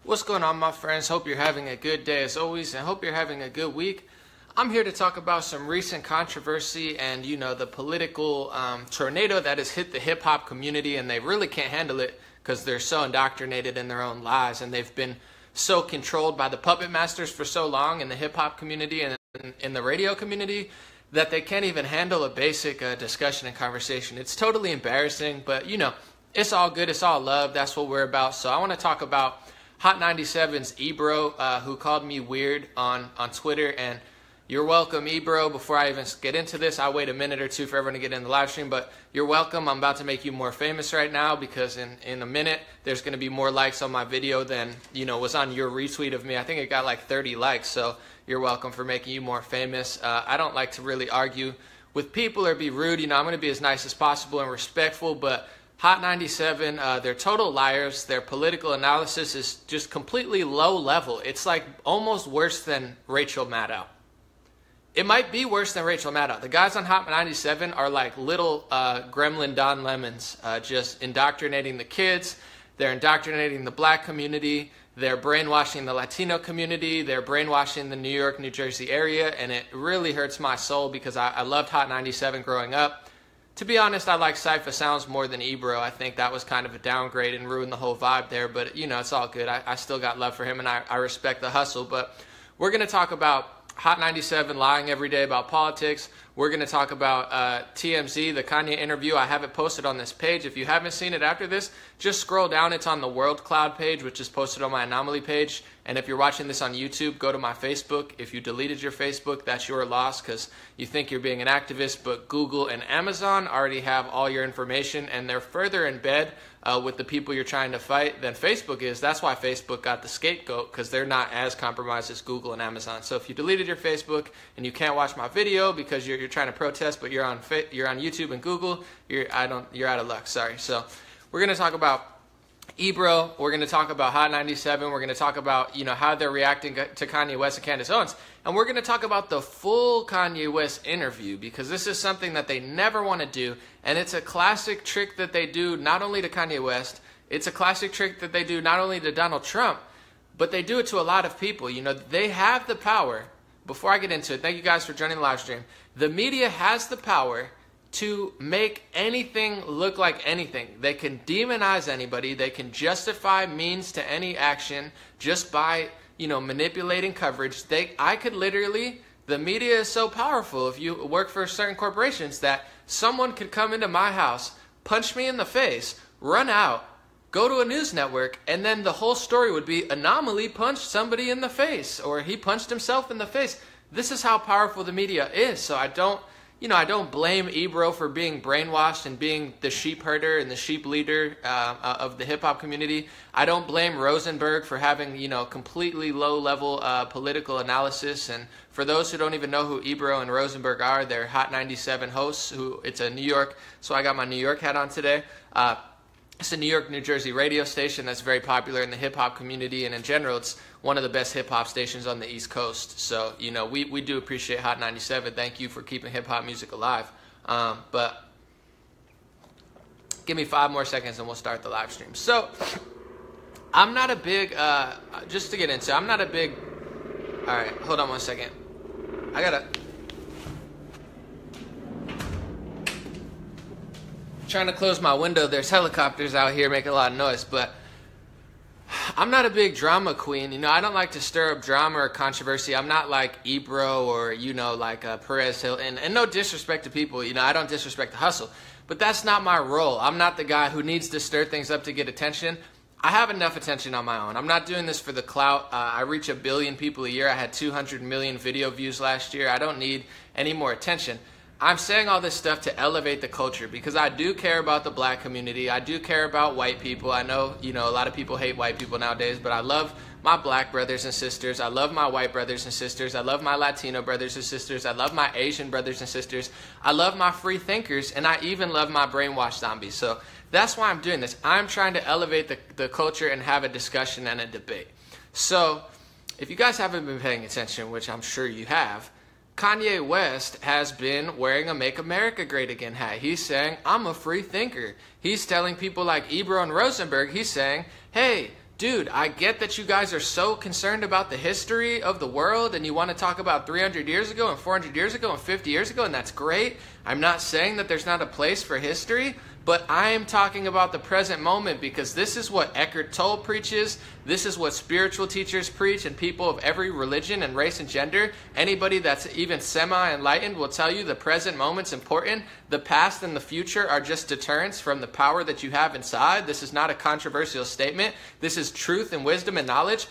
What's going on, my friends? Hope you're having a good day as always, and hope you're having a good week. I'm here to talk about some recent controversy and, the political tornado that has hit the hip-hop community, and they really can't handle it because they're so indoctrinated in their own lies, and they've been so controlled by the puppet masters for so long in the hip-hop community and in the radio community that they can't even handle a basic discussion and conversation. It's totally embarrassing, but, it's all good. It's all love. That's what we're about. So I want to talk about Hot 97's Ebro, who called me weird on Twitter, and you're welcome, Ebro. Before I even get into this, I'll wait a minute or two for everyone to get in the live stream, but you're welcome. I'm about to make you more famous right now because in a minute, there's going to be more likes on my video than, was on your retweet of me. I think it got like 30 likes, so you're welcome for making you more famous. I don't like to really argue with people or be rude. I'm going to be as nice as possible and respectful, but Hot 97, they're total liars. Their political analysis is just completely low level. It's like almost worse than Rachel Maddow. It might be worse than Rachel Maddow. The guys on Hot 97 are like little gremlin Don Lemons, just indoctrinating the kids. They're indoctrinating the black community. They're brainwashing the Latino community. They're brainwashing the New York, New Jersey area. And it really hurts my soul because I loved Hot 97 growing up. To be honest, I like Cypher Sounds more than Ebro. I think that was kind of a downgrade and ruined the whole vibe there. But, it's all good. I still got love for him, and I respect the hustle. But we're going to talk about Hot 97 lying every day about politics. We're going to talk about TMZ, the Kanye interview. I have it posted on this page. If you haven't seen it after this, just scroll down. It's on the World Cloud page, which is posted on my Anomaly page. And if you're watching this on YouTube, go to my Facebook. If you deleted your Facebook, that's your loss because you think you're being an activist. But Google and Amazon already have all your information, and they're further in bed with the people you're trying to fight than Facebook is. That's why Facebook got the scapegoat, because they're not as compromised as Google and Amazon. So if you deleted your Facebook and you can't watch my video because you're trying to protest, but you're on YouTube and Google, you're out of luck. Sorry. So we're going to talk about Ebro. We're going to talk about Hot 97. We're going to talk about how they're reacting to Kanye West and Candace Owens, and we're going to talk about the full Kanye West interview because this is something that they never want to do, and it's a classic trick that they do not only to Kanye West. It's a classic trick that they do not only to Donald Trump, but they do it to a lot of people. They have the power. Before I get into it, thank you guys for joining the live stream. The media has the power to make anything look like anything. They can demonize anybody. They can justify means to any action just by, manipulating coverage. The media is so powerful. If you work for certain corporations, that someone could come into my house, punch me in the face, run out, go to a news network, and then the whole story would be Anomaly punched somebody in the face, or he punched himself in the face. This is how powerful the media is. So I don't blame Ebro for being brainwashed and being the sheep herder and the sheep leader of the hip-hop community. I don't blame Rosenberg for having, completely low-level political analysis. And for those who don't even know who Ebro and Rosenberg are, they're Hot 97 hosts. It's a New York, so I got my New York hat on today. It's a New York, New Jersey radio station that's very popular in the hip-hop community, and in general, it's one of the best hip-hop stations on the East Coast. So, we do appreciate Hot 97. Thank you for keeping hip-hop music alive. But give me 5 more seconds and we'll start the live stream. So, I'm not a big, just to get into, all right, hold on 1 second. Trying to close my window. There's helicopters out here making a lot of noise, but I'm not a big drama queen. I don't like to stir up drama or controversy. I'm not like Ebro or, like Perez Hill. And no disrespect to people. I don't disrespect the hustle. But that's not my role. I'm not the guy who needs to stir things up to get attention. I have enough attention on my own. I'm not doing this for the clout. I reach 1 billion people a year. I had 200 million video views last year. I don't need any more attention. I'm saying all this stuff to elevate the culture because I do care about the black community. I do care about white people. I know, a lot of people hate white people nowadays, but I love my black brothers and sisters. I love my white brothers and sisters. I love my Latino brothers and sisters. I love my Asian brothers and sisters. I love my free thinkers, and I even love my brainwashed zombies. So that's why I'm doing this. I'm trying to elevate the culture and have a discussion and a debate. So if you guys haven't been paying attention, which I'm sure you have, Kanye West has been wearing a Make America Great Again hat. He's saying, I'm a free thinker. He's telling people like Ebro and Rosenberg, he's saying, hey, dude, I get that you guys are so concerned about the history of the world and you want to talk about 300 years ago and 400 years ago and 50 years ago, and that's great. I'm not saying that there's not a place for history, but I am talking about the present moment, because this is what Eckhart Tolle preaches. This is what spiritual teachers preach, and people of every religion and race and gender. Anybody that's even semi-enlightened will tell you the present moment's important. The past and the future are just deterrents from the power that you have inside. This is not a controversial statement. This is truth and wisdom and knowledge.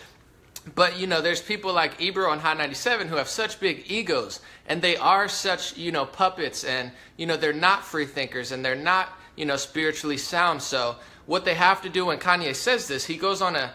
But, there's people like Ebro on Hot 97 who have such big egos, and they are such, puppets, and, they're not free thinkers, and they're not, spiritually sound. So what they have to do when Kanye says this, he goes on a,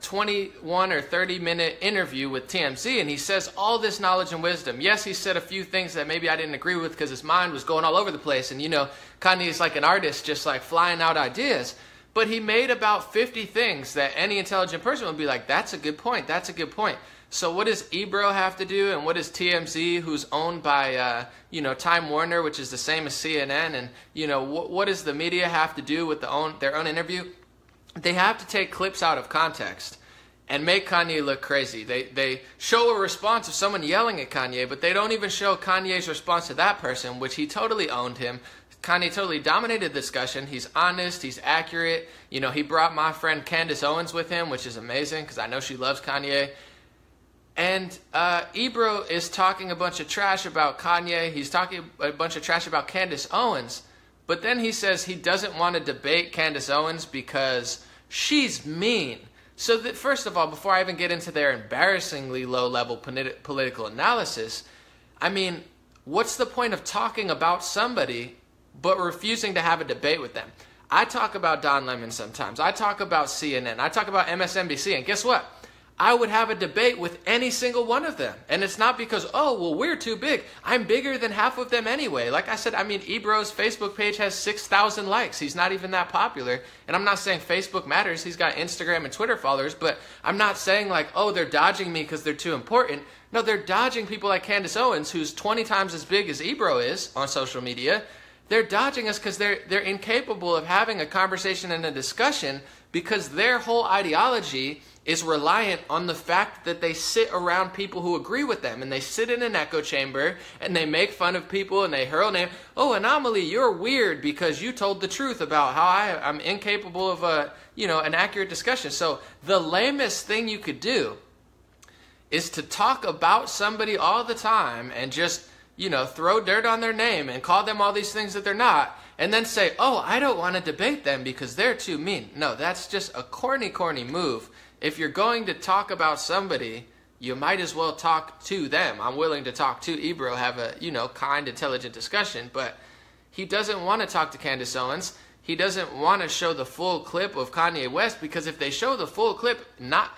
21 or 30 minute interview with TMZ, and he says all this knowledge and wisdom. Yes, he said a few things that maybe I didn't agree with because his mind was going all over the place. And, Kanye is like an artist, just like flying out ideas. But he made about 50 things that any intelligent person would be like, that's a good point, that's a good point. So what does Ebro have to do, and what does TMZ, who's owned by, Time Warner, which is the same as CNN, and, what does the media have to do with their own interview? They have to take clips out of context and make Kanye look crazy. They show a response of someone yelling at Kanye, but they don't even show Kanye's response to that person, which he totally owned him. Kanye totally dominated the discussion. He's honest. He's accurate. He brought my friend Candace Owens with him, which is amazing because I know she loves Kanye. And Ebro is talking a bunch of trash about Kanye. He's talking a bunch of trash about Candace Owens. But then he says he doesn't want to debate Candace Owens because she's mean. So that, first of all, before I even get into their embarrassingly low-level political analysis, I mean, what's the point of talking about somebody but refusing to have a debate with them? I talk about Don Lemon sometimes. I talk about CNN. I talk about MSNBC. And guess what? I would have a debate with any single one of them. And it's not because, we're too big. I'm bigger than half of them anyway. Like I said, Ebro's Facebook page has 6,000 likes. He's not even that popular. And I'm not saying Facebook matters. He's got Instagram and Twitter followers. But I'm not saying like, they're dodging me because they're too important. No, they're dodging people like Candace Owens, who's 20 times as big as Ebro is on social media. They're dodging us because they're incapable of having a conversation and a discussion, because their whole ideology is reliant on the fact that they sit around people who agree with them, and they sit in an echo chamber and they make fun of people and they hurl names. Anomaly, you're weird because you told the truth about how I'm incapable of an accurate discussion. So the lamest thing you could do is to talk about somebody all the time and just throw dirt on their name and call them all these things that they're not, and then say, I don't want to debate them because they're too mean. No, that's just a corny move. If you're going to talk about somebody, you might as well talk to them. I'm willing to talk to Ebro, have a, kind, intelligent discussion, but he doesn't want to talk to Candace Owens. He doesn't want to show the full clip of Kanye West, because if they show the full clip, not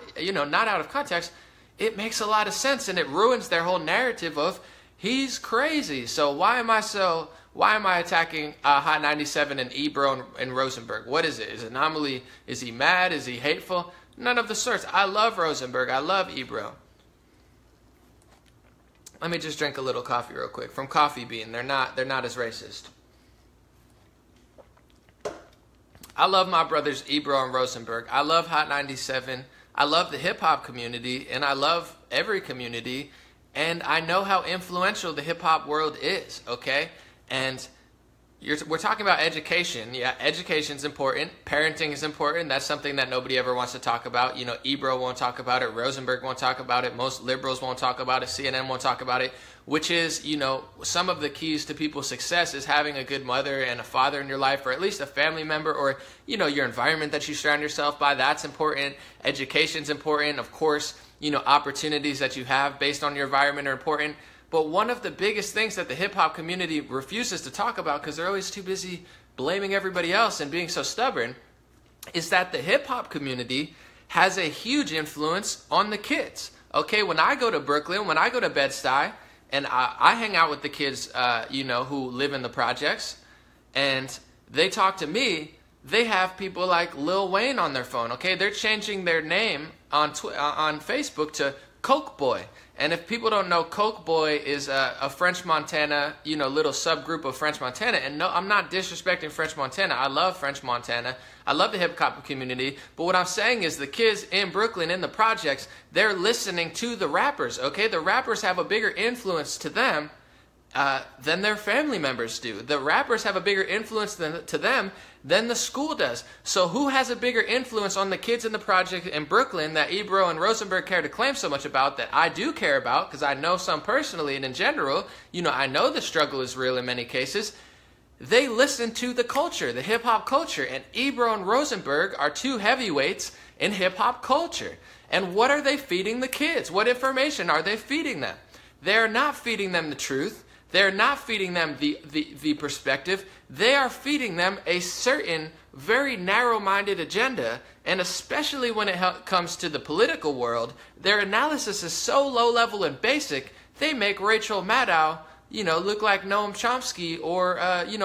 out of context, it makes a lot of sense, and it ruins their whole narrative of, he's crazy. So why am I attacking Hot 97 and Ebro and Rosenberg? What is it? Is it Anomaly? Is he mad? Is he hateful? None of the sorts. I love Rosenberg. I love Ebro. Let me just drink a little coffee real quick from Coffee Bean. They're not as racist. I love my brothers Ebro and Rosenberg. I love Hot 97. I love the hip hop community, and I love every community. And I know how influential the hip-hop world is, okay? And we're talking about education. Yeah, education's important. Parenting is important. That's something that nobody ever wants to talk about. Ebro won't talk about it. Rosenberg won't talk about it. Most liberals won't talk about it. CNN won't talk about it, which is, some of the keys to people's success is having a good mother and a father in your life, or at least a family member, or, your environment that you surround yourself by. That's important. Education's important. Of course, opportunities that you have based on your environment are important. But one of the biggest things that the hip-hop community refuses to talk about, because they're always too busy blaming everybody else and being so stubborn, is that the hip-hop community has a huge influence on the kids. Okay, when I go to Brooklyn, when I go to Bed-Stuy, and I hang out with the kids, who live in the projects, and they talk to me, they have people like Lil Wayne on their phone, okay? They're changing their name on Facebook to Coke Boy. And if people don't know, Coke Boy is a French Montana, little subgroup of French Montana. And no, I'm not disrespecting French Montana. I love French Montana. I love the hip-hop community. But what I'm saying is the kids in Brooklyn, in the projects, they're listening to the rappers, okay? The rappers have a bigger influence to them than their family members do. The rappers have a bigger influence to them than the school does. So who has a bigger influence on the kids in the project in Brooklyn that Ebro and Rosenberg care to claim so much about, that I do care about because I know some personally, and in general, I know the struggle is real in many cases. They listen to the culture, the hip-hop culture, and Ebro and Rosenberg are two heavyweights in hip-hop culture. And what are they feeding the kids? What information are they feeding them? They're not feeding them the truth. They're not feeding them the perspective. They are feeding them a certain very narrow-minded agenda, and especially when it comes to the political world, their analysis is so low-level and basic, they make Rachel Maddow, look like Noam Chomsky or,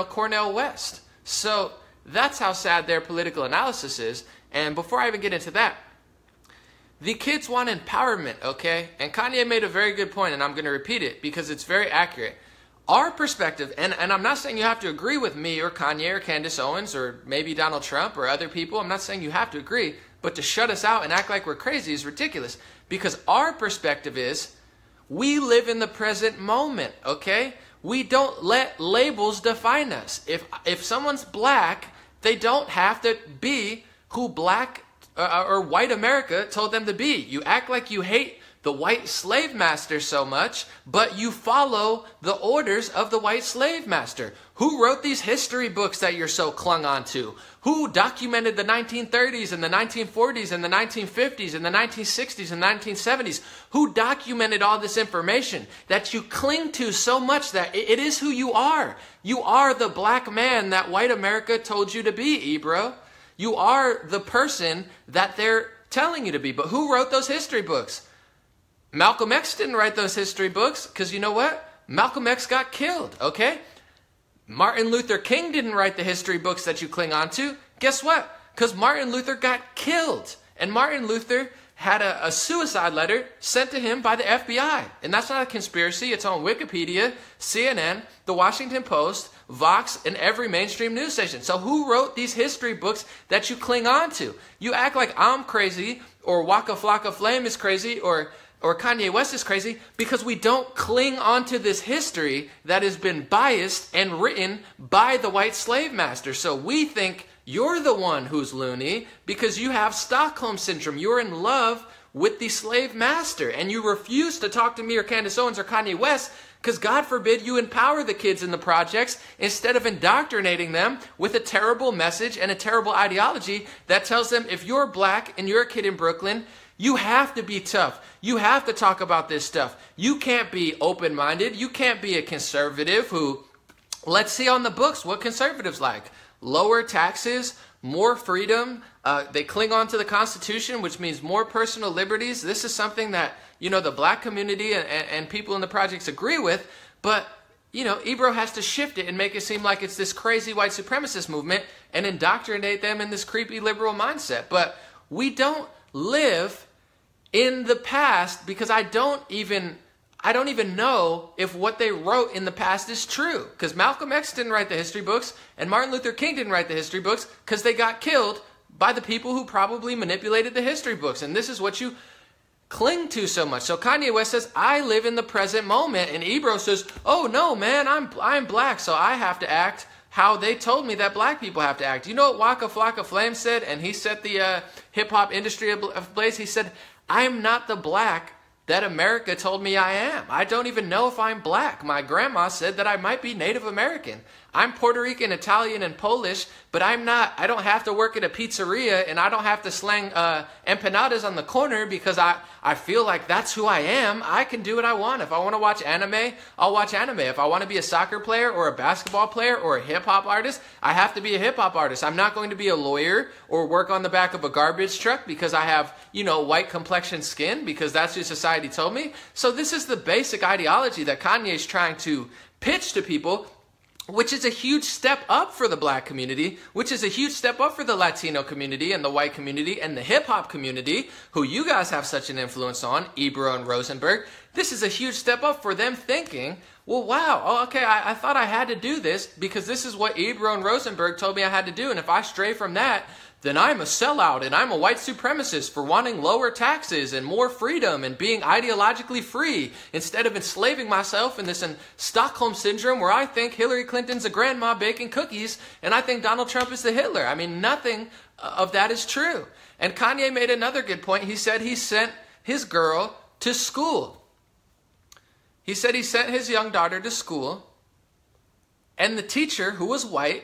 Cornel West. So that's how sad their political analysis is. And before I even get into that, the kids want empowerment, okay? And Kanye made a very good point, and I'm going to repeat it because it's very accurate. Our perspective, and I'm not saying you have to agree with me or Kanye or Candace Owens or maybe Donald Trump or other people. I'm not saying you have to agree, but to shut us out and act like we're crazy is ridiculous. Because our perspective is we live in the present moment, okay? We don't let labels define us. If someone's black, they don't have to be who black or white America told them to be. You act like you hate the white slave master so much, but you follow the orders of the white slave master. Who wrote these history books that you're so clung on to? Who documented the 1930s and the 1940s and the 1950s and the 1960s and 1970s? Who documented all this information that you cling to so much that it is who you are? You are the black man that white America told you to be, Ebro. You are the person that they're telling you to be. But who wrote those history books? Malcolm X didn't write those history books because you know what? Malcolm X got killed, okay? Martin Luther King didn't write the history books that you cling on to. Guess what? Because Martin Luther got killed. And Martin Luther had a suicide letter sent to him by the FBI. And that's not a conspiracy. It's on Wikipedia, CNN, The Washington Post, Vox, and every mainstream news station. So who wrote these history books that you cling on to? You act like I'm crazy or Waka Flocka Flame is crazy or Kanye West is crazy because we don't cling onto this history that has been biased and written by the white slave master. So we think you're the one who's loony because you have Stockholm Syndrome. You're in love with the slave master and you refuse to talk to me or Candace Owens or Kanye West because God forbid you empower the kids in the projects instead of indoctrinating them with a terrible message and a terrible ideology that tells them if you're black and you're a kid in Brooklyn, you have to be tough. You have to talk about this stuff. You can't be open-minded. You can't be a conservative who, let's see on the books what conservatives like. Lower taxes, more freedom. They cling on to the Constitution, which means more personal liberties. This is something that, the black community and people in the projects agree with. But, Ebro has to shift it and make it seem like it's this crazy white supremacist movement and indoctrinate them in this creepy liberal mindset. But we don't live in the past because I don't even know if what they wrote in the past is true. Because Malcolm X didn't write the history books and Martin Luther King didn't write the history books because they got killed by the people who probably manipulated the history books. And this is what you cling to so much. So Kanye West says, I live in the present moment. And Ebro says, oh no, man, I'm black, so I have to act how they told me that black people have to act. You know what Waka Flocka Flame said? And he set the hip-hop industry ablaze. He said, I'm not the black that America told me I am. I don't even know if I'm black. My grandma said that I might be Native American. I'm Puerto Rican, Italian, and Polish, but I'm not. I don't have to work at a pizzeria, and I don't have to slang empanadas on the corner because I feel like that's who I am. I can do what I want. If I want to watch anime, I'll watch anime. If I want to be a soccer player or a basketball player or a hip-hop artist, I have to be a hip-hop artist. I'm not going to be a lawyer or work on the back of a garbage truck because I have, white complexion skin because that's what society told me. So this is the basic ideology that Kanye is trying to pitch to people. which is a huge step up for the black community, which is a huge step up for the Latino community and the white community and the hip-hop community, who you guys have such an influence on, Ebro and Rosenberg. This is a huge step up for them thinking, well, wow, oh, okay, I thought I had to do this because this is what Ebro and Rosenberg told me I had to do, and if I stray from that, then I'm a sellout and I'm a white supremacist for wanting lower taxes and more freedom and being ideologically free instead of enslaving myself in this Stockholm syndrome where I think Hillary Clinton's a grandma baking cookies and I think Donald Trump is the Hitler. I mean, nothing of that is true. And Kanye made another good point. He said he sent his girl to school. He said he sent his young daughter to school, and the teacher, who was white,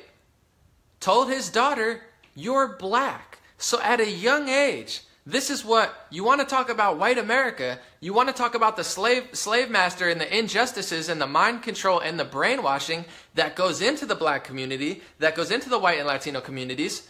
told his daughter, "You're black." So at a young age, this is what, you want to talk about white America, you want to talk about the slave master and the injustices and the mind control and the brainwashing that goes into the black community, that goes into the white and Latino communities.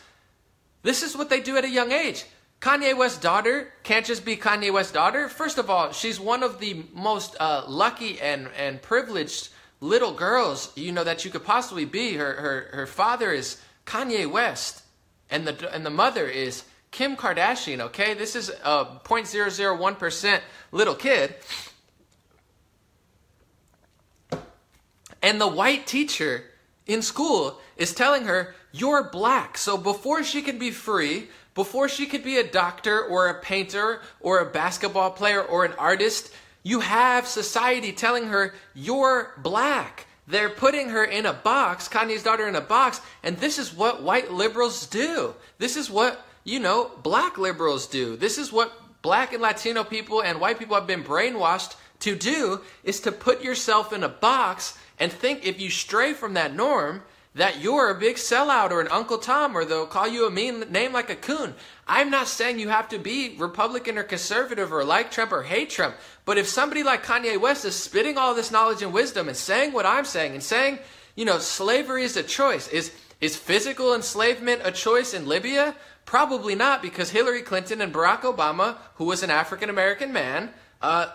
This is what they do at a young age. Kanye West's daughter can't just be Kanye West's daughter. First of all, she's one of the most lucky and privileged little girls, that you could possibly be. Her father is Kanye West. And the mother is Kim Kardashian, okay? This is a 0.001% little kid. And the white teacher in school is telling her, you're black. So before she could be free, before she could be a doctor or a painter or a basketball player or an artist, you have society telling her, you're black. They're putting her in a box, Kanye's daughter in a box, and this is what white liberals do. This is what, black liberals do. This is what black and Latino people and white people have been brainwashed to do, is to put yourself in a box and think if you stray from that norm, that you're a big sellout or an Uncle Tom, or they'll call you a mean name like a coon. I'm not saying you have to be Republican or conservative or like Trump or hate Trump. But if somebody like Kanye West is spitting all this knowledge and wisdom and saying what I'm saying and saying, slavery is a choice. Is physical enslavement a choice in Libya? Probably not, because Hillary Clinton and Barack Obama, who was an African-American man,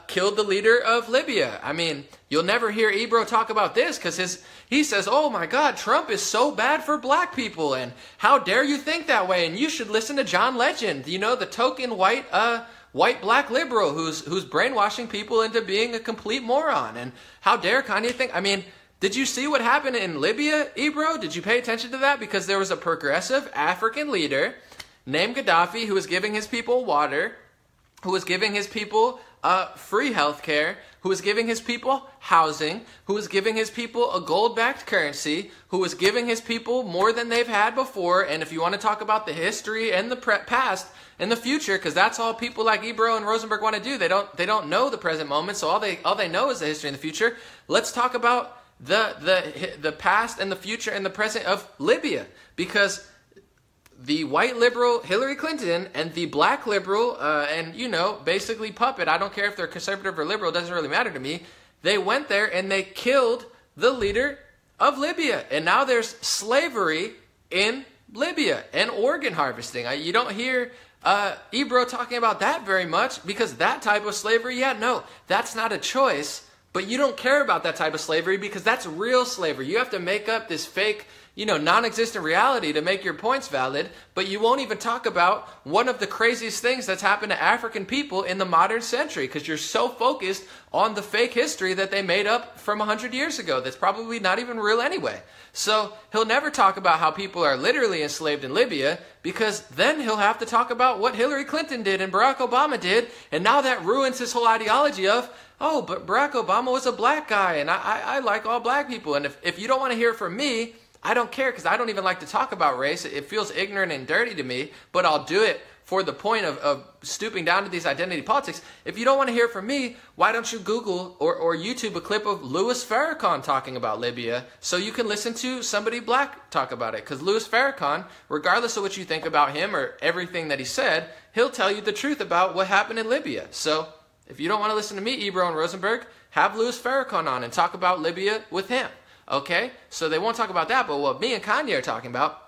killed the leader of Libya. I mean, you'll never hear Ebro talk about this because he says, oh my God, Trump is so bad for black people, and how dare you think that way, and you should listen to John Legend, the token white black liberal who's brainwashing people into being a complete moron, and how dare Kanye think. I mean, did you see what happened in Libya, Ebro? Did you pay attention to that? Because there was a progressive African leader named Gaddafi who was giving his people water, who was giving his people free health care, who was giving his people housing, who was giving his people a gold-backed currency, who was giving his people more than they've had before. And if you want to talk about the history and the past and the future, because that's all people like Ebro and Rosenberg want to do. They don't know the present moment, so all they know is the history and the future. Let's talk about the past and the future and the present of Libya, because the white liberal Hillary Clinton and the black liberal and basically puppet, I don't care if they're conservative or liberal, it doesn't really matter to me, they went there and they killed the leader of Libya, and now there's slavery in Libya and organ harvesting. You don't hear Ebro talking about that very much, because that type of slavery, no, that's not a choice. But you don't care about that type of slavery because that's real slavery. You have to make up this fake, non-existent reality to make your points valid. But you won't even talk about one of the craziest things that's happened to African people in the modern century, because you're so focused on the fake history that they made up from 100 years ago that's probably not even real anyway. So he'll never talk about how people are literally enslaved in Libya, because then he'll have to talk about what Hillary Clinton did and Barack Obama did. And now that ruins his whole ideology of, oh, but Barack Obama was a black guy, and I like all black people. And if you don't want to hear it from me, I don't care, because I don't even like to talk about race. It feels ignorant and dirty to me, but I'll do it for the point of stooping down to these identity politics. If you don't want to hear from me, why don't you Google or YouTube a clip of Louis Farrakhan talking about Libya, so you can listen to somebody black talk about it? Because Louis Farrakhan, regardless of what you think about him or everything that he said, he'll tell you the truth about what happened in Libya. So if you don't want to listen to me, Ebro and Rosenberg, have Louis Farrakhan on and talk about Libya with him. Okay? So they won't talk about that, but what me and Kanye are talking about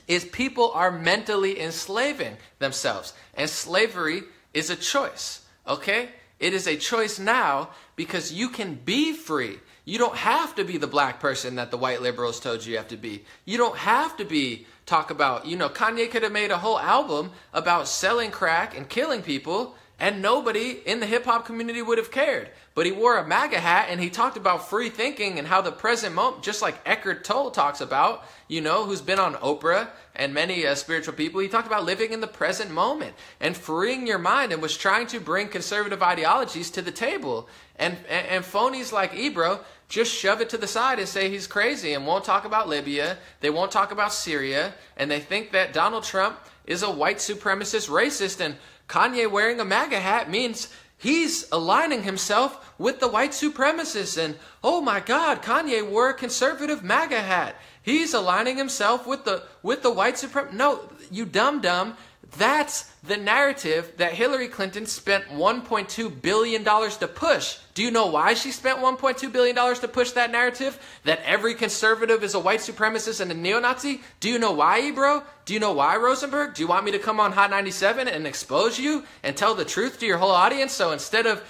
is people are mentally enslaving themselves. And slavery is a choice. Okay? It is a choice now because you can be free. You don't have to be the black person that the white liberals told you have to be. You don't have to talk about, Kanye could have made a whole album about selling crack and killing people, and nobody in the hip hop community would have cared. But he wore a MAGA hat and he talked about free thinking and how the present moment, just like Eckhart Tolle talks about, who's been on Oprah and many spiritual people, he talked about living in the present moment and freeing your mind, and was trying to bring conservative ideologies to the table. And phonies like Ebro just shove it to the side and say he's crazy and won't talk about Libya. They won't talk about Syria. And they think that Donald Trump is a white supremacist racist. And Kanye wearing a MAGA hat means he's aligning himself with the white supremacists. And oh my God, Kanye wore a conservative MAGA hat. He's aligning himself with the white supremacists. No, you dumb. That's the narrative that Hillary Clinton spent $1.2 billion to push. Do you know why she spent $1.2 billion to push that narrative? That every conservative is a white supremacist and a neo-Nazi? Do you know why, Ebro? Do you know why, Rosenberg? Do you want me to come on Hot 97 and expose you and tell the truth to your whole audience? So instead of,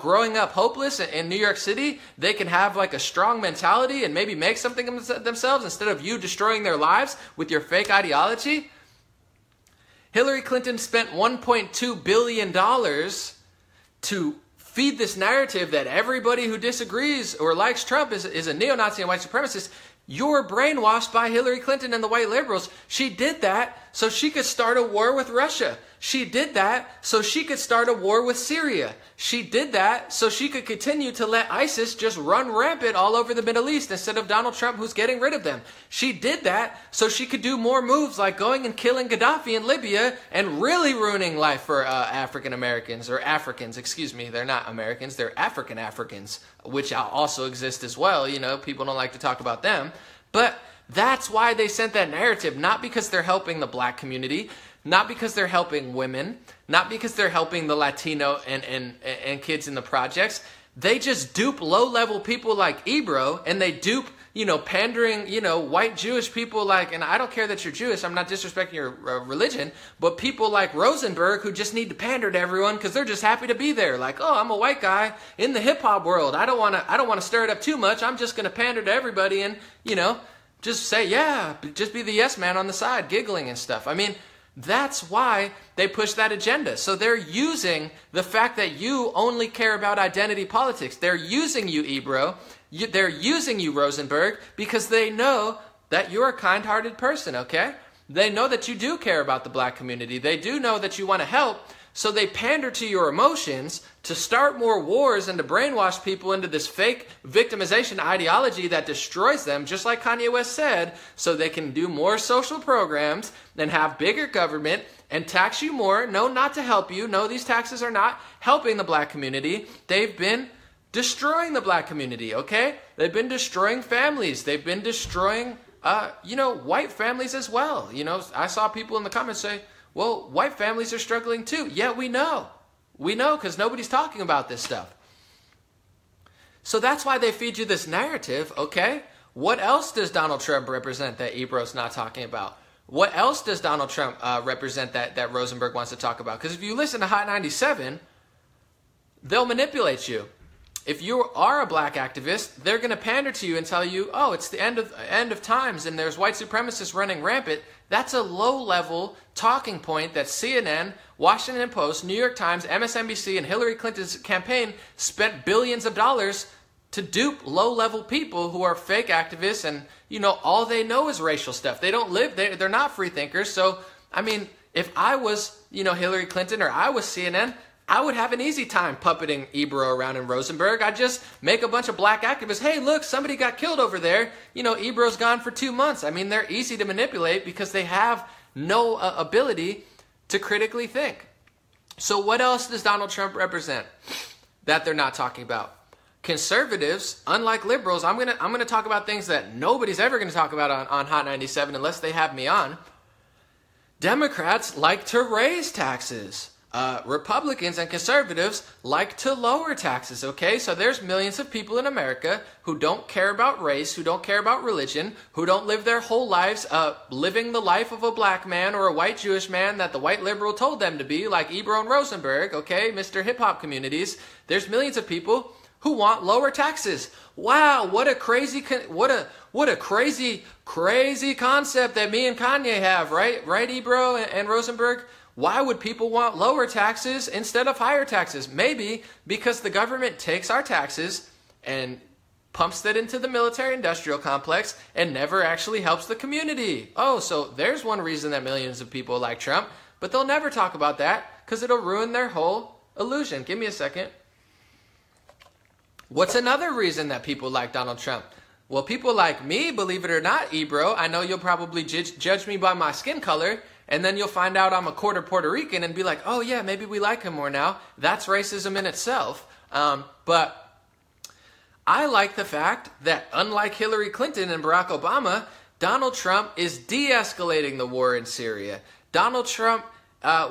growing up hopeless in New York City, they can have like a strong mentality and maybe make something of themselves instead of you destroying their lives with your fake ideology? Hillary Clinton spent $1.2 billion to feed this narrative that everybody who disagrees or likes Trump is a neo-Nazi and white supremacist. You're brainwashed by Hillary Clinton and the white liberals. She did that so she could start a war with Russia. She did that so she could start a war with Syria. She did that so she could continue to let ISIS just run rampant all over the Middle East instead of Donald Trump, who's getting rid of them. She did that so she could do more moves like going and killing Gaddafi in Libya and really ruining life for African Americans, or Africans, excuse me. They're not Americans, they're African Africans, which also exist as well. People don't like to talk about them. But that's why they sent that narrative, not because they're helping the black community, not because they're helping women, not because they're helping the Latino and kids in the projects. They just dupe low-level people like Ebro, and they dupe, pandering, white Jewish people like, and I don't care that you're Jewish, I'm not disrespecting your religion, but people like Rosenberg who just need to pander to everyone because they're just happy to be there. Like, oh, I'm a white guy in the hip-hop world. I don't want to stir it up too much. I'm just going to pander to everybody and, just say, yeah, just be the yes man on the side, giggling and stuff. I mean, that's why they push that agenda. So they're using the fact that you only care about identity politics. They're using you, Ebro. They're using you, Rosenberg, because they know that you're a kind-hearted person, okay? They know that you do care about the black community. They do know that you want to help. So they pander to your emotions to start more wars and to brainwash people into this fake victimization ideology that destroys them, just like Kanye West said, so they can do more social programs and have bigger government and tax you more. No, not to help you. No, these taxes are not helping the black community. They've been destroying the black community, okay? They've been destroying families. They've been destroying, white families as well. I saw people in the comments say, well, white families are struggling too. Yeah, we know. We know because nobody's talking about this stuff. So that's why they feed you this narrative, okay? What else does Donald Trump represent that Ebro's not talking about? What else does Donald Trump represent that Rosenberg wants to talk about? Because if you listen to Hot 97, they'll manipulate you. If you are a black activist, they're going to pander to you and tell you, oh, it's the end of times and there's white supremacists running rampant. That's a low-level talking point that CNN, Washington Post, New York Times, MSNBC, and Hillary Clinton's campaign spent billions of dollars to dupe low-level people who are fake activists, and, all they know is racial stuff. They don't live, they're not free thinkers. So, I mean, if I was, Hillary Clinton or I was CNN, I would have an easy time puppeting Ebro around in Rosenberg. I'd just make a bunch of black activists. Hey, look, somebody got killed over there. Ebro's gone for 2 months. I mean, they're easy to manipulate because they have no ability to critically think. So what else does Donald Trump represent that they're not talking about? Conservatives, unlike liberals, I'm gonna talk about things that nobody's ever going to talk about on Hot 97 unless they have me on. Democrats like to raise taxes. Republicans and conservatives like to lower taxes, okay? So there's millions of people in America who don't care about race, who don't care about religion, who don't live their whole lives living the life of a black man or a white Jewish man that the white liberal told them to be, like Ebro and Rosenberg, okay? Mr. Hip-Hop communities. There's millions of people who want lower taxes. Wow, what a crazy crazy concept that me and Kanye have, right? Right, Ebro and Rosenberg? Why would people want lower taxes instead of higher taxes? Maybe because the government takes our taxes and pumps that into the military-industrial complex and never actually helps the community. Oh, so there's one reason that millions of people like Trump, but they'll never talk about that because it'll ruin their whole illusion. Give me a second. What's another reason that people like Donald Trump? Well, people like me, believe it or not, Ebro, I know you'll probably judge me by my skin color, and then you'll find out I'm a quarter Puerto Rican and be like, oh yeah, maybe we like him more now. That's racism in itself. But I like the fact that unlike Hillary Clinton and Barack Obama, Donald Trump is de-escalating the war in Syria. Donald Trump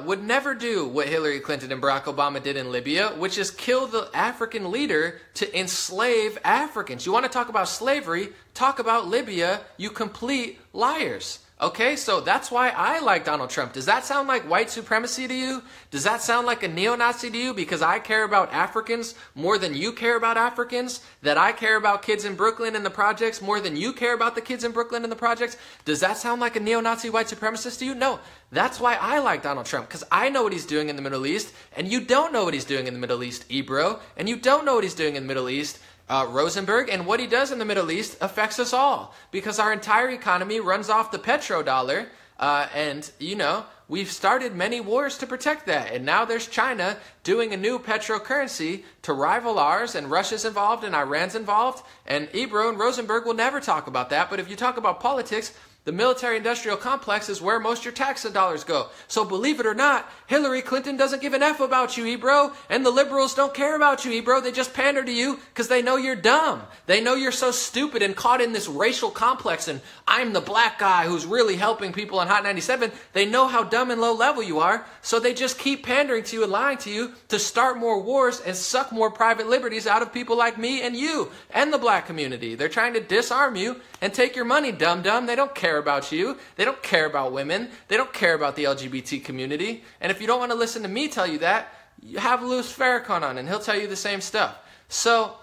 would never do what Hillary Clinton and Barack Obama did in Libya, which is kill the African leader to enslave Africans. You want to talk about slavery? Talk about Libya, you complete liars. Okay, so that's why I like Donald Trump. Does that sound like white supremacy to you? Does that sound like a neo-Nazi to you because I care about Africans more than you care about Africans? That I care about kids in Brooklyn and the projects more than you care about the kids in Brooklyn and the projects? Does that sound like a neo-Nazi white supremacist to you? No, that's why I like Donald Trump, because I know what he's doing in the Middle East, and you don't know what he's doing in the Middle East, Ebro, and you don't know what he's doing in the Middle East, Rosenberg, and what he does in the Middle East affects us all because our entire economy runs off the petrodollar, and you know we've started many wars to protect that, and now there's China doing a new petrocurrency to rival ours, and Russia's involved and Iran's involved, and Ebro and Rosenberg will never talk about that. But if you talk about politics, the military-industrial complex is where most of your tax dollars go. So believe it or not, Hillary Clinton doesn't give an F about you, Ebro, and the liberals don't care about you, Ebro. They just pander to you because they know you're dumb. They know you're so stupid and caught in this racial complex, and I'm the black guy who's really helping people on Hot 97. They know how dumb and low level you are, so they just keep pandering to you and lying to you to start more wars and suck more private liberties out of people like me and you and the black community. They're trying to disarm you and take your money, dum-dum. They don't care about you. They don't care about women. They don't care about the LGBT community. And if you don't want to listen to me tell you that, you have Louis Farrakhan on and he'll tell you the same stuff. So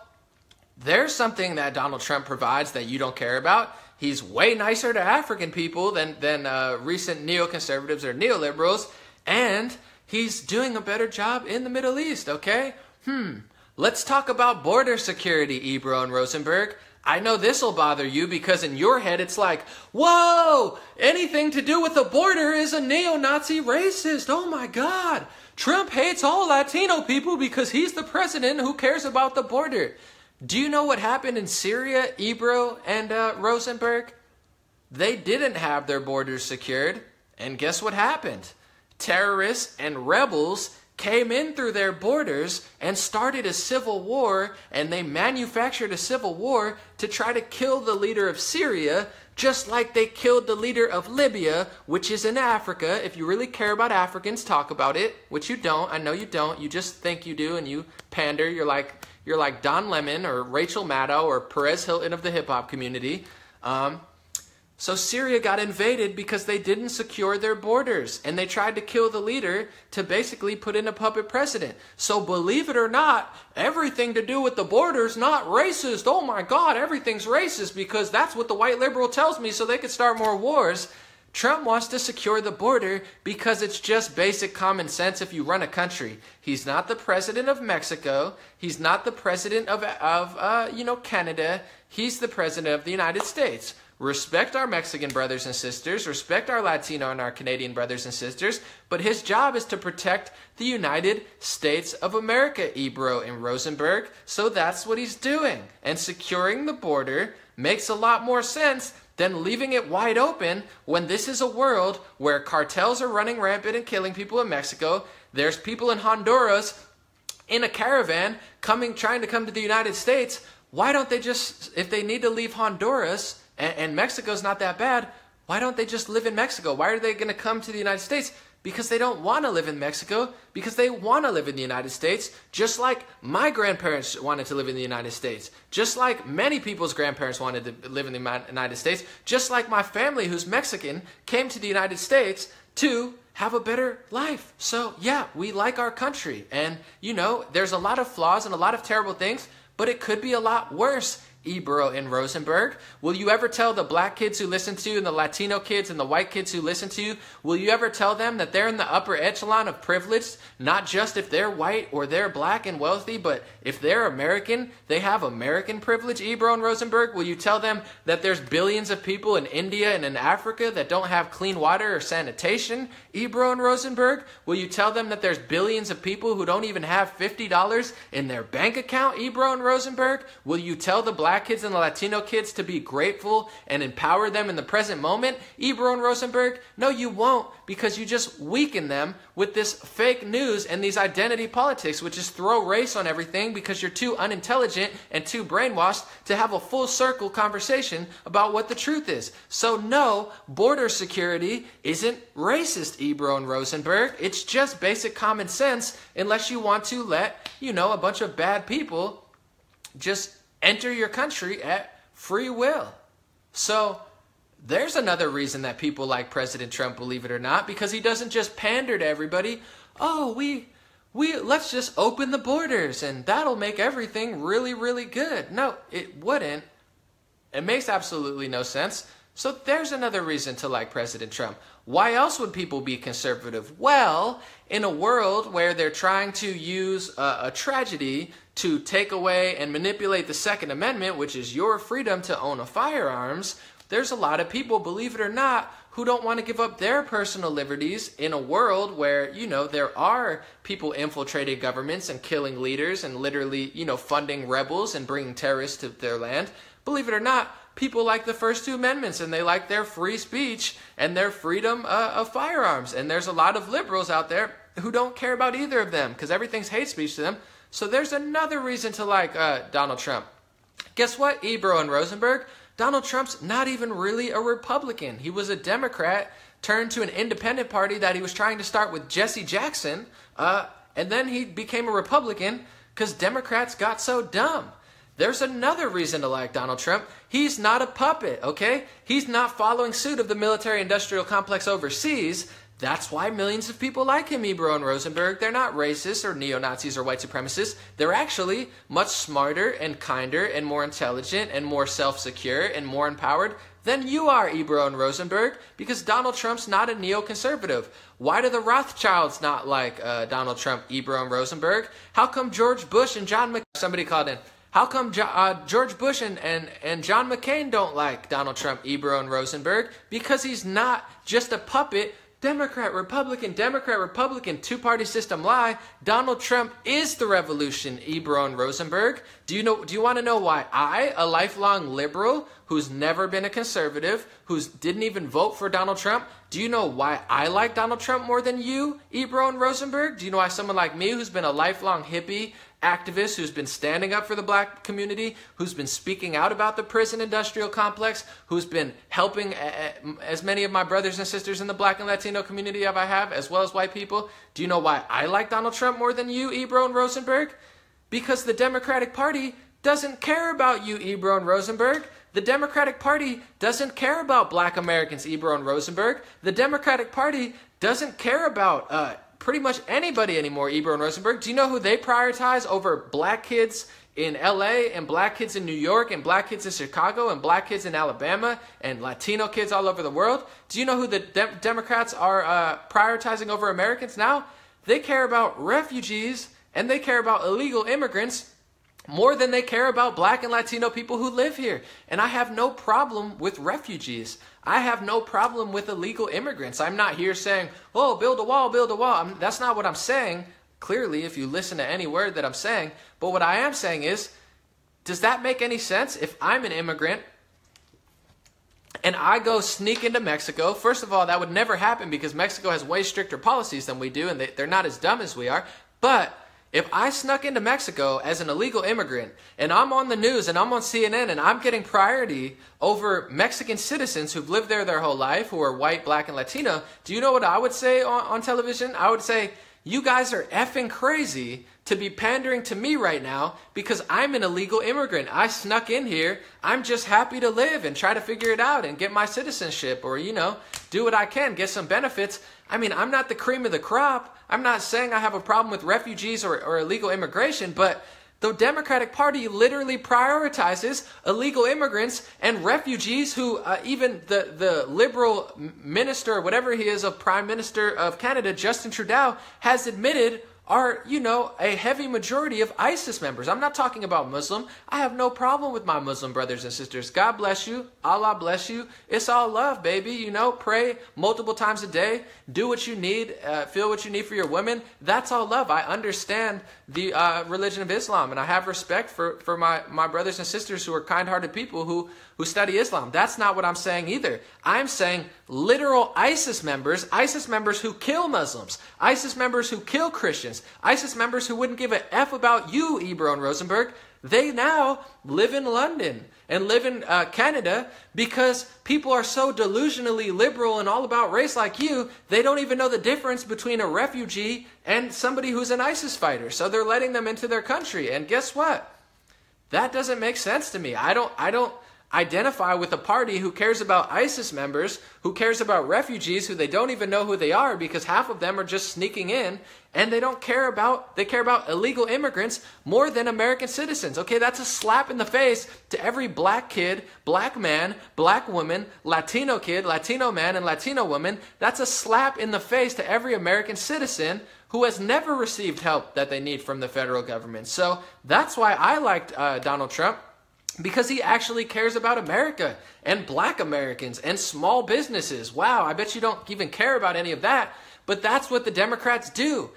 there's something that Donald Trump provides that you don't care about. He's way nicer to African people than recent neoconservatives or neoliberals. And he's doing a better job in the Middle East, okay? Let's talk about border security, Ebro and Rosenberg. I know this will bother you because in your head it's like, whoa, anything to do with the border is a neo-Nazi racist. Oh my God. Trump hates all Latino people because he's the president who cares about the border. Do you know what happened in Syria, Ebro and Rosenberg? They didn't have their borders secured. And guess what happened? Terrorists and rebels came in through their borders and started a civil war, and they manufactured a civil war to try to kill the leader of Syria, just like they killed the leader of Libya, which is in Africa. If you really care about Africans, talk about it, which you don't. I know you don't. You just think you do, and you pander. You're like Don Lemon or Rachel Maddow or Perez Hilton of the hip-hop community. So Syria got invaded because they didn't secure their borders, and they tried to kill the leader to basically put in a puppet president. So believe it or not, everything to do with the borders not racist. Oh my God, everything's racist because that's what the white liberal tells me so they could start more wars. Trump wants to secure the border because it's just basic common sense if you run a country. He's not the president of Mexico. He's not the president of Canada. He's the president of the United States. Respect our Mexican brothers and sisters, respect our Latino and our Canadian brothers and sisters, but his job is to protect the United States of America, Ebro and Rosenberg, so that's what he's doing. And securing the border makes a lot more sense than leaving it wide open when this is a world where cartels are running rampant and killing people in Mexico. There's people in Honduras in a caravan trying to come to the United States. Why don't they just, if they need to leave Honduras, and Mexico's not that bad, why don't they just live in Mexico? Why are they going to come to the United States? because they don't want to live in Mexico, because they want to live in the United States, just like my grandparents wanted to live in the United States, just like many people's grandparents wanted to live in the United States, just like my family who's Mexican came to the United States to have a better life. So yeah, we like our country, and you know, there's a lot of flaws and a lot of terrible things, but it could be a lot worse. Ebro and Rosenberg, will you ever tell the black kids who listen to you and the Latino kids and the white kids who listen to you, will you ever tell them that they're in the upper echelon of privilege, not just if they're white or they're black and wealthy, but if they're American, they have American privilege, Ebro and Rosenberg? Will you tell them that there's billions of people in India and in Africa that don't have clean water or sanitation, Ebro and Rosenberg? Will you tell them that there's billions of people who don't even have $50 in their bank account, Ebro and Rosenberg? Will you tell the black kids and the Latino kids to be grateful and empower them in the present moment, Ebro and Rosenberg? No, you won't, because you just weaken them with this fake news and these identity politics, which is throw race on everything because you're too unintelligent and too brainwashed to have a full circle conversation about what the truth is. So no, border security isn't racist, Ebro and Rosenberg. It's just basic common sense, unless you want to let, you know, a bunch of bad people just enter your country at free will. So there's another reason that people like President Trump, believe it or not, because he doesn't just pander to everybody. Oh, we let's just open the borders and that'll make everything really, really good. No, it wouldn't. It makes absolutely no sense. So there's another reason to like President Trump. Why else would people be conservative? Well, in a world where they're trying to use a tragedy to take away and manipulate the Second Amendment, which is your freedom to own a firearms, there's a lot of people, believe it or not, who don't want to give up their personal liberties in a world where, you know, there are people infiltrating governments and killing leaders and literally, you know, funding rebels and bringing terrorists to their land. Believe it or not, people like the first two amendments, and they like their free speech and their freedom of firearms. And there's a lot of liberals out there who don't care about either of them because everything's hate speech to them. So there's another reason to like Donald Trump. Guess what, Ebro and Rosenberg? Donald Trump's not even really a Republican. He was a Democrat turned to an independent party that he was trying to start with Jesse Jackson. And then he became a Republican because Democrats got so dumb. There's another reason to like Donald Trump. He's not a puppet, okay? He's not following suit of the military-industrial complex overseas. That's why millions of people like him, Ebro and Rosenberg. They're not racist or neo-Nazis or white supremacists. They're actually much smarter and kinder and more intelligent and more self-secure and more empowered than you are, Ebro and Rosenberg, because Donald Trump's not a neoconservative. Why do the Rothschilds not like Donald Trump, Ebro and Rosenberg? How come George Bush and John McCain, somebody called in, how come George Bush and John McCain don't like Donald Trump, Ebro and Rosenberg? Because he's not just a puppet. Democrat, Republican, two-party system lie. Donald Trump is the revolution, Ebro and Rosenberg. Do you want to know why I, a lifelong liberal who's never been a conservative, who didn't even vote for Donald Trump, do you know why I like Donald Trump more than you, Ebro and Rosenberg? Do you know why someone like me, who's been a lifelong hippie activist, who's been standing up for the black community, who's been speaking out about the prison industrial complex, who's been helping as many of my brothers and sisters in the black and Latino community as I have, as well as white people, do you know why I like Donald Trump more than you, Ebro and Rosenberg? Because the Democratic Party doesn't care about you, Ebro and Rosenberg. The Democratic Party doesn't care about black Americans, Ebro and Rosenberg. The Democratic Party doesn't care about pretty much anybody anymore, Ebro and Rosenberg. Do you know who they prioritize over black kids in LA and black kids in New York and black kids in Chicago and black kids in Alabama and Latino kids all over the world? Do you know who the Democrats are prioritizing over Americans now? They care about refugees and they care about illegal immigrants more than they care about black and Latino people who live here. And I have no problem with refugees. I have no problem with illegal immigrants. I'm not here saying, oh, build a wall, build a wall. That's not what I'm saying, clearly, if you listen to any word that I'm saying. But what I am saying is, does that make any sense? If I'm an immigrant and I go sneak into Mexico, first of all, that would never happen because Mexico has way stricter policies than we do, and they're not as dumb as we are. But If I snuck into Mexico as an illegal immigrant and I'm on the news and I'm on CNN and I'm getting priority over Mexican citizens who've lived there their whole life, who are white, black, and Latino, do you know what I would say on television? I would say, you guys are effing crazy to be pandering to me right now because I'm an illegal immigrant. I snuck in here. I'm just happy to live and try to figure it out and get my citizenship or, do what I can, get some benefits. I mean, I'm not the cream of the crop. I'm not saying I have a problem with refugees or illegal immigration, but the Democratic Party literally prioritizes illegal immigrants and refugees who even the liberal minister, whatever he is, of Prime Minister of Canada, Justin Trudeau, has admitted are, a heavy majority of ISIS members. I'm not talking about Muslim. I have no problem with my Muslim brothers and sisters. God bless you. Allah bless you. It's all love, baby. Pray multiple times a day. Do what you need. Feel what you need for your women. That's all love. I understand the religion of Islam, and I have respect for my brothers and sisters who are kind-hearted people who study Islam. That's not what I'm saying either. I'm saying literal ISIS members who kill Muslims, ISIS members who kill Christians, ISIS members who wouldn't give a F about you, Ebro and Rosenberg. They now live in London and live in Canada because people are so delusionally liberal and all about race like you, they don't even know the difference between a refugee and somebody who's an ISIS fighter. So they're letting them into their country. And guess what? That doesn't make sense to me. I don't identify with a party who cares about ISIS members, who cares about refugees who they don't even know who they are because half of them are just sneaking in, and they care about illegal immigrants more than American citizens. Okay, that's a slap in the face to every black kid, black man, black woman, Latino kid, Latino man, and Latino woman. That's a slap in the face to every American citizen who has never received help that they need from the federal government. So that's why I liked Donald Trump. Because he actually cares about America and black Americans and small businesses. Wow, I bet you don't even care about any of that. But that's what the Democrats do.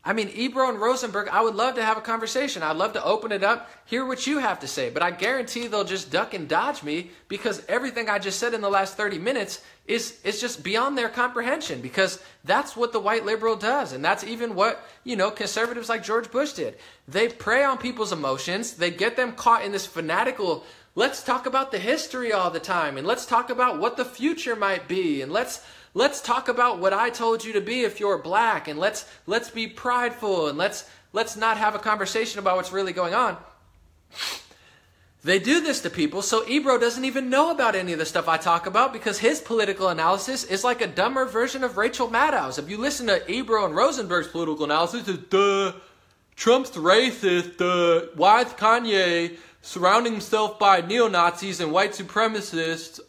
I mean, Ebro and Rosenberg, I would love to have a conversation. I'd love to open it up, hear what you have to say. But I guarantee they'll just duck and dodge me because everything I just said in the last 30 minutes is just beyond their comprehension, because that's what the white liberal does. And that's even what, conservatives like George Bush did. They prey on people's emotions. They get them caught in this fanatical, let's talk about the history all the time, and let's talk about what the future might be, and let's talk about what I told you to be if you're black, and let's be prideful, and let's not have a conversation about what's really going on. They do this to people, so Ebro doesn't even know about any of the stuff I talk about because his political analysis is like a dumber version of Rachel Maddow's. If you listen to Ebro and Rosenberg's political analysis, it's Trump's racist, why is Kanye surrounding himself by neo-Nazis and white supremacists?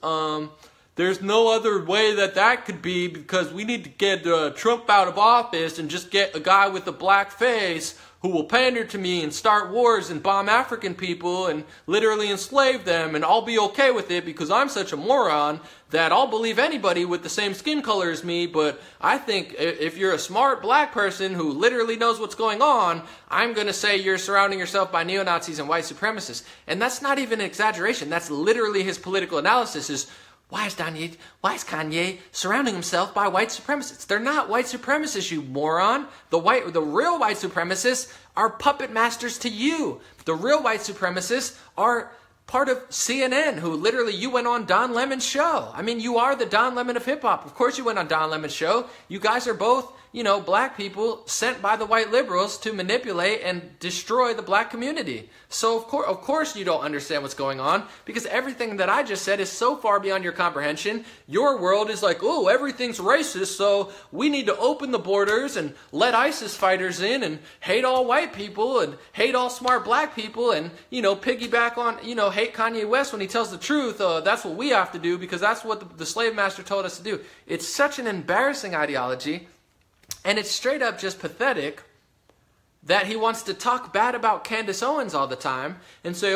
There's no other way that could be because we need to get Trump out of office and just get a guy with a black face who will pander to me and start wars and bomb African people and literally enslave them, and I'll be okay with it because I'm such a moron that I'll believe anybody with the same skin color as me. But I think if you're a smart black person who literally knows what's going on, I'm going to say you're surrounding yourself by neo-Nazis and white supremacists. And that's not even an exaggeration. That's literally his political analysis is, why is Kanye surrounding himself by white supremacists? They're not white supremacists, you moron. The real white supremacists are puppet masters to you. The real white supremacists are part of CNN, who literally, you went on Don Lemon's show. I mean, you are the Don Lemon of hip-hop. Of course you went on Don Lemon's show. You guys are both, black people sent by the white liberals to manipulate and destroy the black community. So of course you don't understand what's going on, because everything that I just said is so far beyond your comprehension. Your world is like, oh, everything's racist, so we need to open the borders and let ISIS fighters in and hate all white people and hate all smart black people and, piggyback on, hate Kanye West when he tells the truth. That's what we have to do because that's what the slave master told us to do. It's such an embarrassing ideology. And it's straight up just pathetic that he wants to talk bad about Candace Owens all the time and say,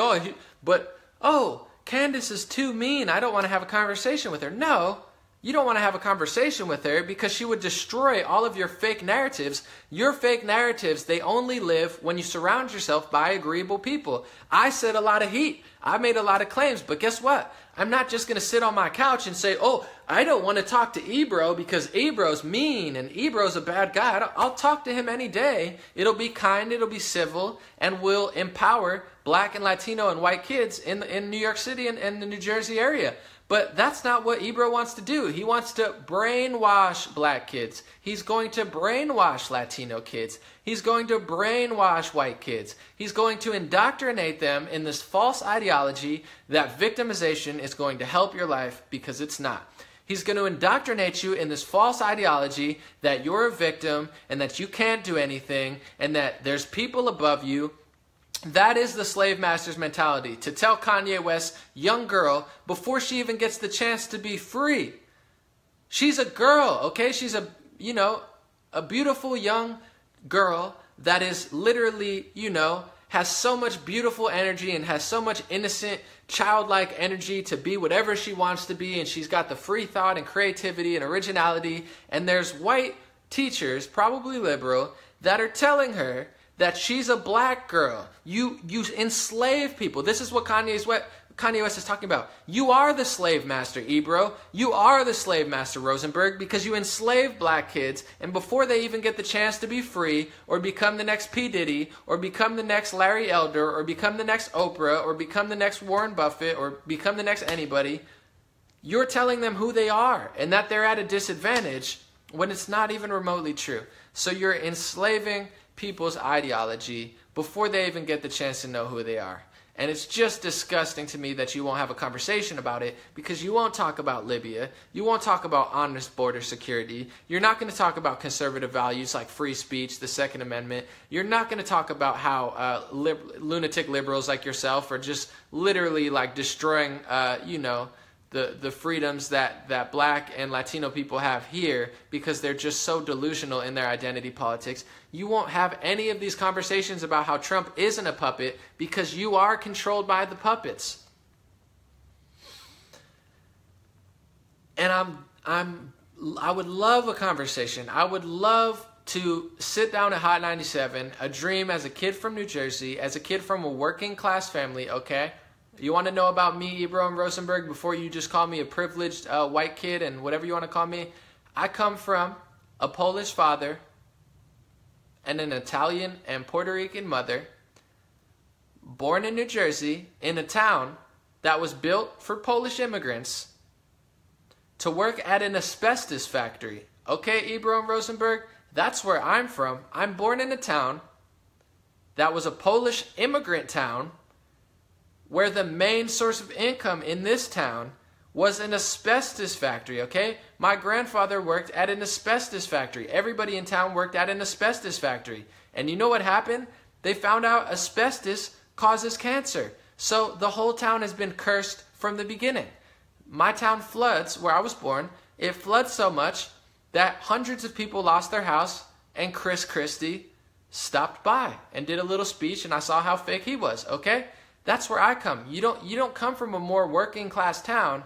Candace is too mean. I don't want to have a conversation with her. No, You don't want to have a conversation with her because she would destroy all of your fake narratives. Your fake narratives, they only live when you surround yourself by agreeable people. I said a lot of heat. I made a lot of claims, but guess what? I'm not just going to sit on my couch and say, oh, I don't want to talk to Ebro because Ebro's mean and Ebro's a bad guy. I'll talk to him any day. It'll be kind, it'll be civil, and will empower Black and Latino and white kids in New York City and the New Jersey area. But that's not what Ebro wants to do. He wants to brainwash Black kids. He's going to brainwash Latino kids. He's going to brainwash white kids. He's going to indoctrinate them in this false ideology that victimization is going to help your life, because it's not. He's going to indoctrinate you in this false ideology that you're a victim and that you can't do anything and that there's people above you. That is the slave master's mentality, to tell Kanye West, young girl, before she even gets the chance to be free. She's a girl, okay? She's a beautiful young girl that is literally, has so much beautiful energy and has so much innocent, childlike energy to be whatever she wants to be. And she's got the free thought and creativity and originality. And there's white teachers, probably liberal, that are telling her that she's a black girl. You enslave people. This is what Kanye West is talking about. You are the slave master, Ebro. You are the slave master, Rosenberg, because you enslave black kids, and before they even get the chance to be free or become the next P. Diddy or become the next Larry Elder or become the next Oprah or become the next Warren Buffett or become the next anybody, you're telling them who they are and that they're at a disadvantage when it's not even remotely true. So you're enslaving people's ideology before they even get the chance to know who they are. And it's just disgusting to me that you won't have a conversation about it, because you won't talk about Libya. You won't talk about honest border security. You're not going to talk about conservative values like free speech, the Second Amendment. You're not going to talk about how lunatic liberals like yourself are just literally like destroying, the freedoms that Black and Latino people have here because they're just so delusional in their identity politics. You won't have any of these conversations about how Trump isn't a puppet because you are controlled by the puppets. And I would love a conversation. I would love to sit down at Hot 97, a dream as a kid from New Jersey, as a kid from a working class family, okay? You want to know about me, Ebro and Rosenberg, before you just call me a privileged white kid and whatever you want to call me? I come from a Polish father and an Italian and Puerto Rican mother, born in New Jersey in a town that was built for Polish immigrants to work at an asbestos factory. Okay, Ebro and Rosenberg, that's where I'm from. I'm born in a town that was a Polish immigrant town where the main source of income in this town was an asbestos factory, okay? My grandfather worked at an asbestos factory. Everybody in town worked at an asbestos factory. And you know what happened? They found out asbestos causes cancer. So the whole town has been cursed from the beginning. My town floods, where I was born. It floods so much that hundreds of people lost their house, and Chris Christie stopped by and did a little speech, and I saw how fake he was, okay? That's where I come. You don't come from a more working class town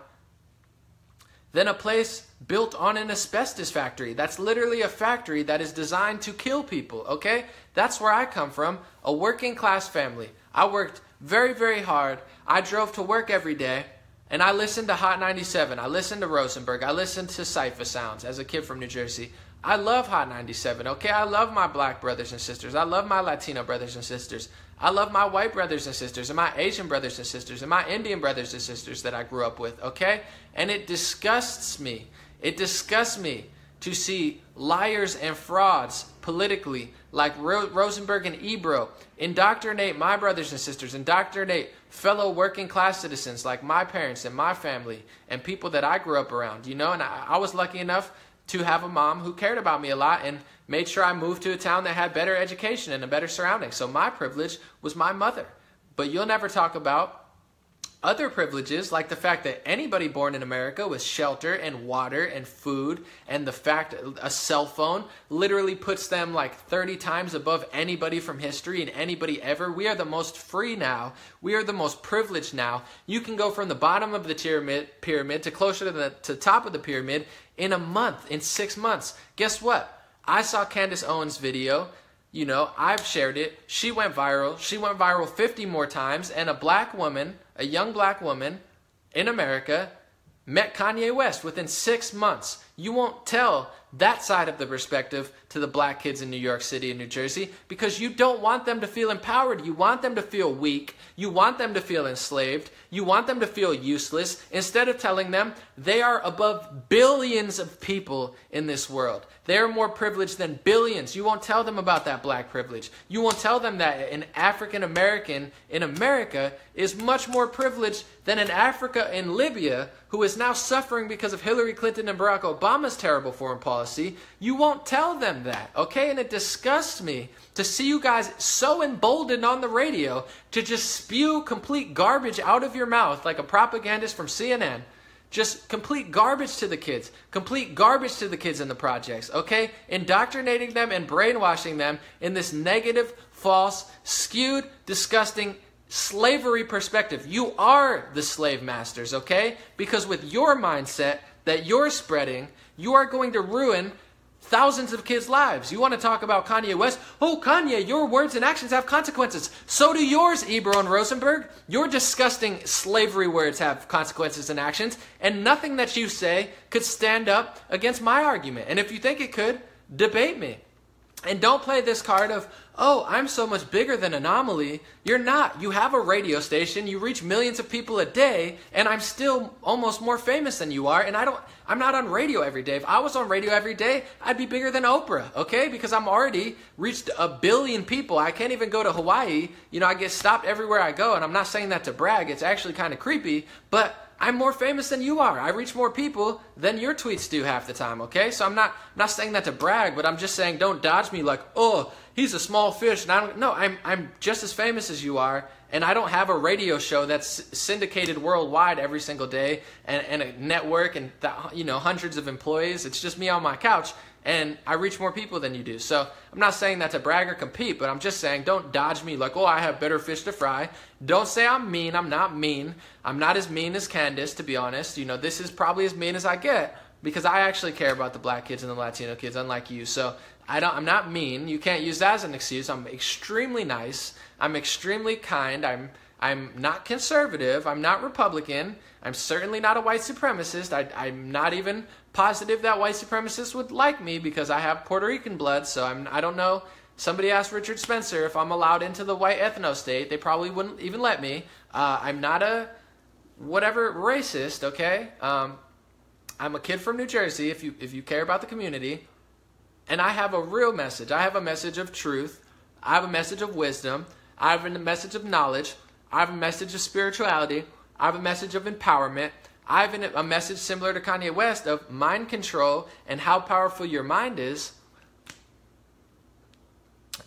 than a place built on an asbestos factory. That's literally a factory that is designed to kill people, okay? That's where I come from, a working class family. I worked very, very hard. I drove to work every day, and I listened to Hot 97. I listened to Rosenberg. I listened to Cypher Sounds as a kid from New Jersey. I love Hot 97, okay? I love my Black brothers and sisters. I love my Latino brothers and sisters. I love my white brothers and sisters and my Asian brothers and sisters and my Indian brothers and sisters that I grew up with, okay? And it disgusts me. It disgusts me to see liars and frauds politically like Rosenberg and Ebro indoctrinate my brothers and sisters, indoctrinate fellow working class citizens like my parents and my family and people that I grew up around, And I was lucky enough to have a mom who cared about me a lot and made sure I moved to a town that had better education and a better surrounding. So my privilege was my mother. But you'll never talk about other privileges, like the fact that anybody born in America with shelter and water and food, and the fact a cell phone literally puts them like 30 times above anybody from history and anybody ever. We are the most free now. We are the most privileged now. You can go from the bottom of the pyramid to closer to the top of the pyramid in a month, in 6 months. Guess what? I saw Candace Owens' video. You know, I've shared it. She went viral. She went viral 50 more times. And a young black woman in America, met Kanye West within 6 months. You won't tell that side of the perspective to the black kids in New York City and New Jersey because you don't want them to feel empowered. You want them to feel weak. You want them to feel enslaved. You want them to feel useless instead of telling them they are above billions of people in this world. They are more privileged than billions. You won't tell them about that black privilege. You won't tell them that an African American in America is much more privileged than an African in Libya who is now suffering because of Hillary Clinton and Barack Obama's terrible foreign policy. You won't tell them that, okay? And it disgusts me to see you guys so emboldened on the radio to just spew complete garbage out of your mouth like a propagandist from CNN. Just complete garbage to the kids. Complete garbage to the kids in the projects, okay? Indoctrinating them and brainwashing them in this negative, false, skewed, disgusting slavery perspective. You are the slave masters, okay? Because with your mindset that you're spreading, you are going to ruin thousands of kids' lives. You want to talk about Kanye West? Oh, Kanye, your words and actions have consequences. So do yours, Ebro and Rosenberg. Your disgusting slavery words have consequences and actions, and nothing that you say could stand up against my argument. And if you think it could, debate me. And don't play this card of, oh, I'm so much bigger than Anomaly. You're not. You have a radio station. You reach millions of people a day, and I'm still almost more famous than you are. And I'm not on radio every day. If I was on radio every day, I'd be bigger than Oprah, okay? Because I'm already reached 1 billion people. I can't even go to Hawaii. You know, I get stopped everywhere I go, and I'm not saying that to brag. It's actually kind of creepy, but I'm more famous than you are. I reach more people than your tweets do half the time, okay? So I'm not saying that to brag, but I'm just saying don't dodge me like, oh, he's a small fish. And I'm just as famous as you are, and I don't have a radio show that's syndicated worldwide every single day and a network and hundreds of employees. It's just me on my couch, and I reach more people than you do. So I'm not saying that to brag or compete, but I'm just saying don't dodge me like, oh, I have better fish to fry. Don't say I'm mean. I'm not mean. I'm not as mean as Candace, to be honest. You know, this is probably as mean as I get because I actually care about the black kids and the Latino kids, unlike you. So I'm not mean. You can't use that as an excuse. I'm extremely nice. I'm extremely kind. I'm not conservative. I'm not Republican. I'm certainly not a white supremacist. I'm not even positive that white supremacists would like me because I have Puerto Rican blood. So I don't know. Somebody asked Richard Spencer if I'm allowed into the white ethno state. They probably wouldn't even let me. I'm not a whatever racist, okay? I'm a kid from New Jersey, if you care about the community. And I have a real message. I have a message of truth. I have a message of wisdom. I have a message of knowledge. I have a message of spirituality. I have a message of empowerment. I have a message similar to Kanye West of mind control and how powerful your mind is.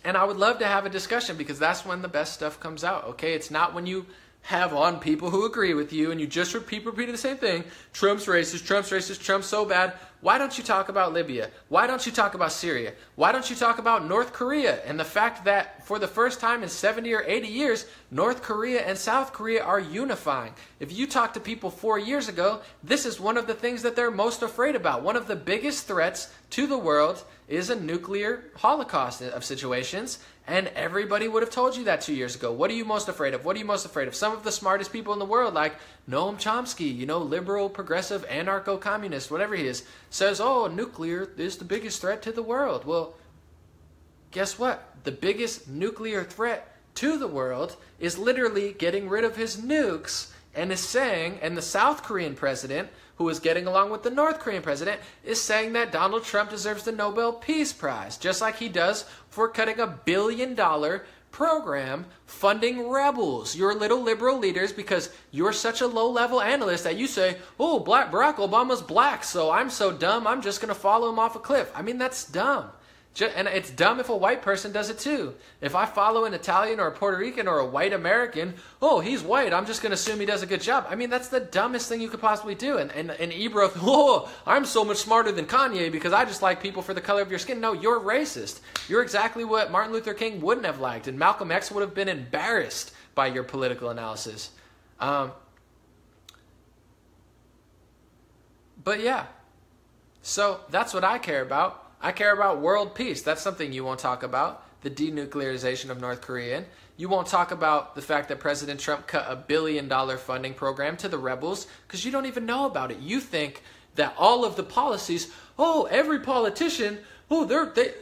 And I would love to have a discussion because that's when the best stuff comes out, okay? It's not when you have on people who agree with you and you just repeating the same thing. Trump's racist, Trump's so bad. Why don't you talk about Libya? Why don't you talk about Syria? Why don't you talk about North Korea and the fact that for the first time in 70 or 80 years, North Korea and South Korea are unifying? If you talk to people 4 years ago, this is one of the things that they're most afraid about. One of the biggest threats to the world is a nuclear holocaust of situations. And everybody would have told you that 2 years ago. What are you most afraid of? What are you most afraid of? Some of the smartest people in the world, like Noam Chomsky, liberal, progressive, anarcho-communist, whatever he is, says, oh, nuclear is the biggest threat to the world. Well, guess what? The biggest nuclear threat to the world is literally getting rid of his nukes and is saying, and the South Korean president, who is getting along with the North Korean president, is saying that Donald Trump deserves the Nobel Peace Prize, just like he does for cutting $1 billion program funding rebels. Your little liberal leaders, because you're such a low-level analyst that you say, oh, Barack Obama's black, so I'm so dumb, I'm just going to follow him off a cliff. I mean, that's dumb. And it's dumb if a white person does it too. If I follow an Italian or a Puerto Rican or a white American, oh, he's white, I'm just going to assume he does a good job. I mean, that's the dumbest thing you could possibly do. And Ebro, oh, I'm so much smarter than Kanye because I just like people for the color of your skin. No, you're racist. You're exactly what Martin Luther King wouldn't have liked. And Malcolm X would have been embarrassed by your political analysis. But yeah, so that's what I care about. I care about world peace. That's something you won't talk about, the denuclearization of North Korea. You won't talk about the fact that President Trump cut $1 billion funding program to the rebels because you don't even know about it. You think that all of the policies, oh, every politician, oh,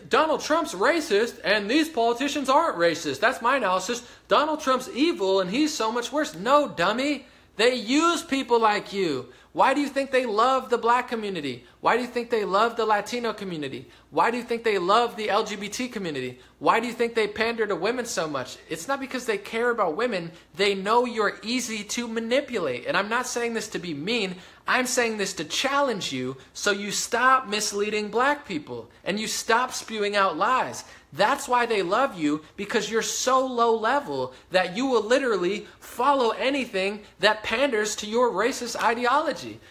Donald Trump's racist and these politicians aren't racist. That's my analysis. Donald Trump's evil and he's so much worse. No, dummy. They use people like you. Why do you think they love the black community? Why do you think they love the Latino community? Why do you think they love the LGBT community? Why do you think they pander to women so much? It's not because they care about women. They know you're easy to manipulate. And I'm not saying this to be mean. I'm saying this to challenge you so you stop misleading black people and you stop spewing out lies. That's why they love you, because you're so low level that you will literally follow anything that panders to your racist ideology.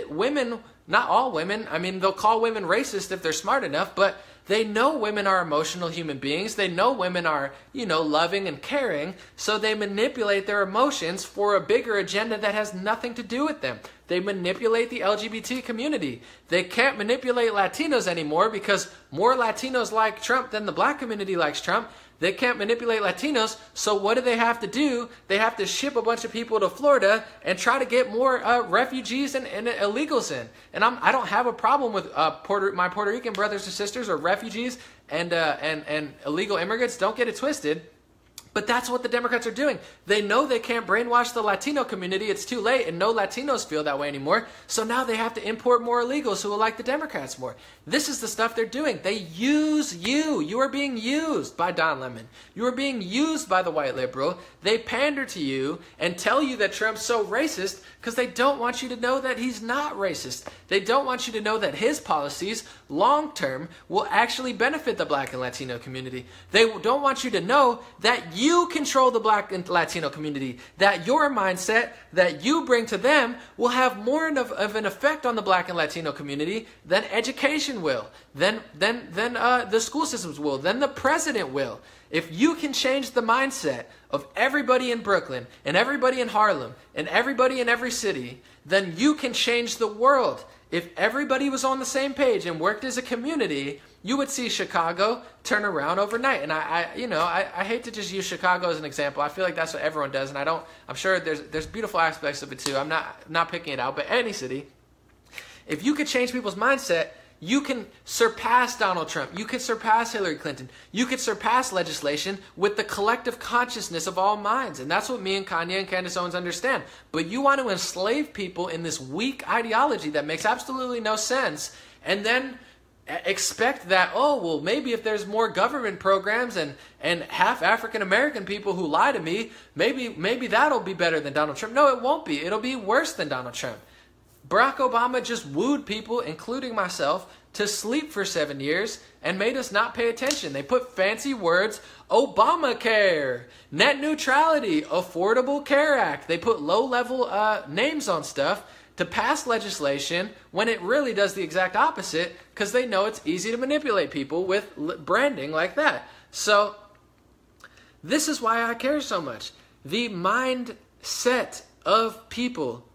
Women, not all women, I mean, they'll call women racist if they're smart enough, but they know women are emotional human beings. They know women are, loving and caring, so they manipulate their emotions for a bigger agenda that has nothing to do with them. They manipulate the LGBT community. They can't manipulate Latinos anymore because more Latinos like Trump than the black community likes Trump. They can't manipulate Latinos, so what do they have to do? They have to ship a bunch of people to Florida and try to get more refugees and illegals in. And I don't have a problem with my Puerto Rican brothers and sisters or refugees and illegal immigrants. Don't get it twisted. But that's what the Democrats are doing. They know they can't brainwash the Latino community. It's too late, and no Latinos feel that way anymore. So now they have to import more illegals who will like the Democrats more. This is the stuff they're doing. They use you. You are being used by Don Lemon. You are being used by the white liberal. They pander to you and tell you that Trump's so racist because they don't want you to know that he's not racist. They don't want you to know that his policies, long-term, will actually benefit the black and Latino community. They don't want you to know that you control the black and Latino community, that your mindset that you bring to them will have more of an effect on the black and Latino community than education will, than the school systems will, than the president will. If you can change the mindset of everybody in Brooklyn and everybody in Harlem and everybody in every city, then you can change the world. If everybody was on the same page and worked as a community, you would see Chicago turn around overnight. And I hate to just use Chicago as an example. I feel like that's what everyone does, and I'm sure there's beautiful aspects of it too. I'm not picking it out, but any city, if you could change people's mindset, you can surpass Donald Trump. You can surpass Hillary Clinton. You could surpass legislation with the collective consciousness of all minds. And that's what me and Kanye and Candace Owens understand. But you want to enslave people in this weak ideology that makes absolutely no sense, and then expect that, maybe if there's more government programs and half African American people who lie to me, maybe that'll be better than Donald Trump. No, it won't be. It'll be worse than Donald Trump. Barack Obama just wooed people, including myself, to sleep for 7 years and made us not pay attention. They put fancy words, Obamacare, net neutrality, Affordable Care Act. They put low-level names on stuff to pass legislation when it really does the exact opposite because they know it's easy to manipulate people with branding like that. So this is why I care so much. The mindset of people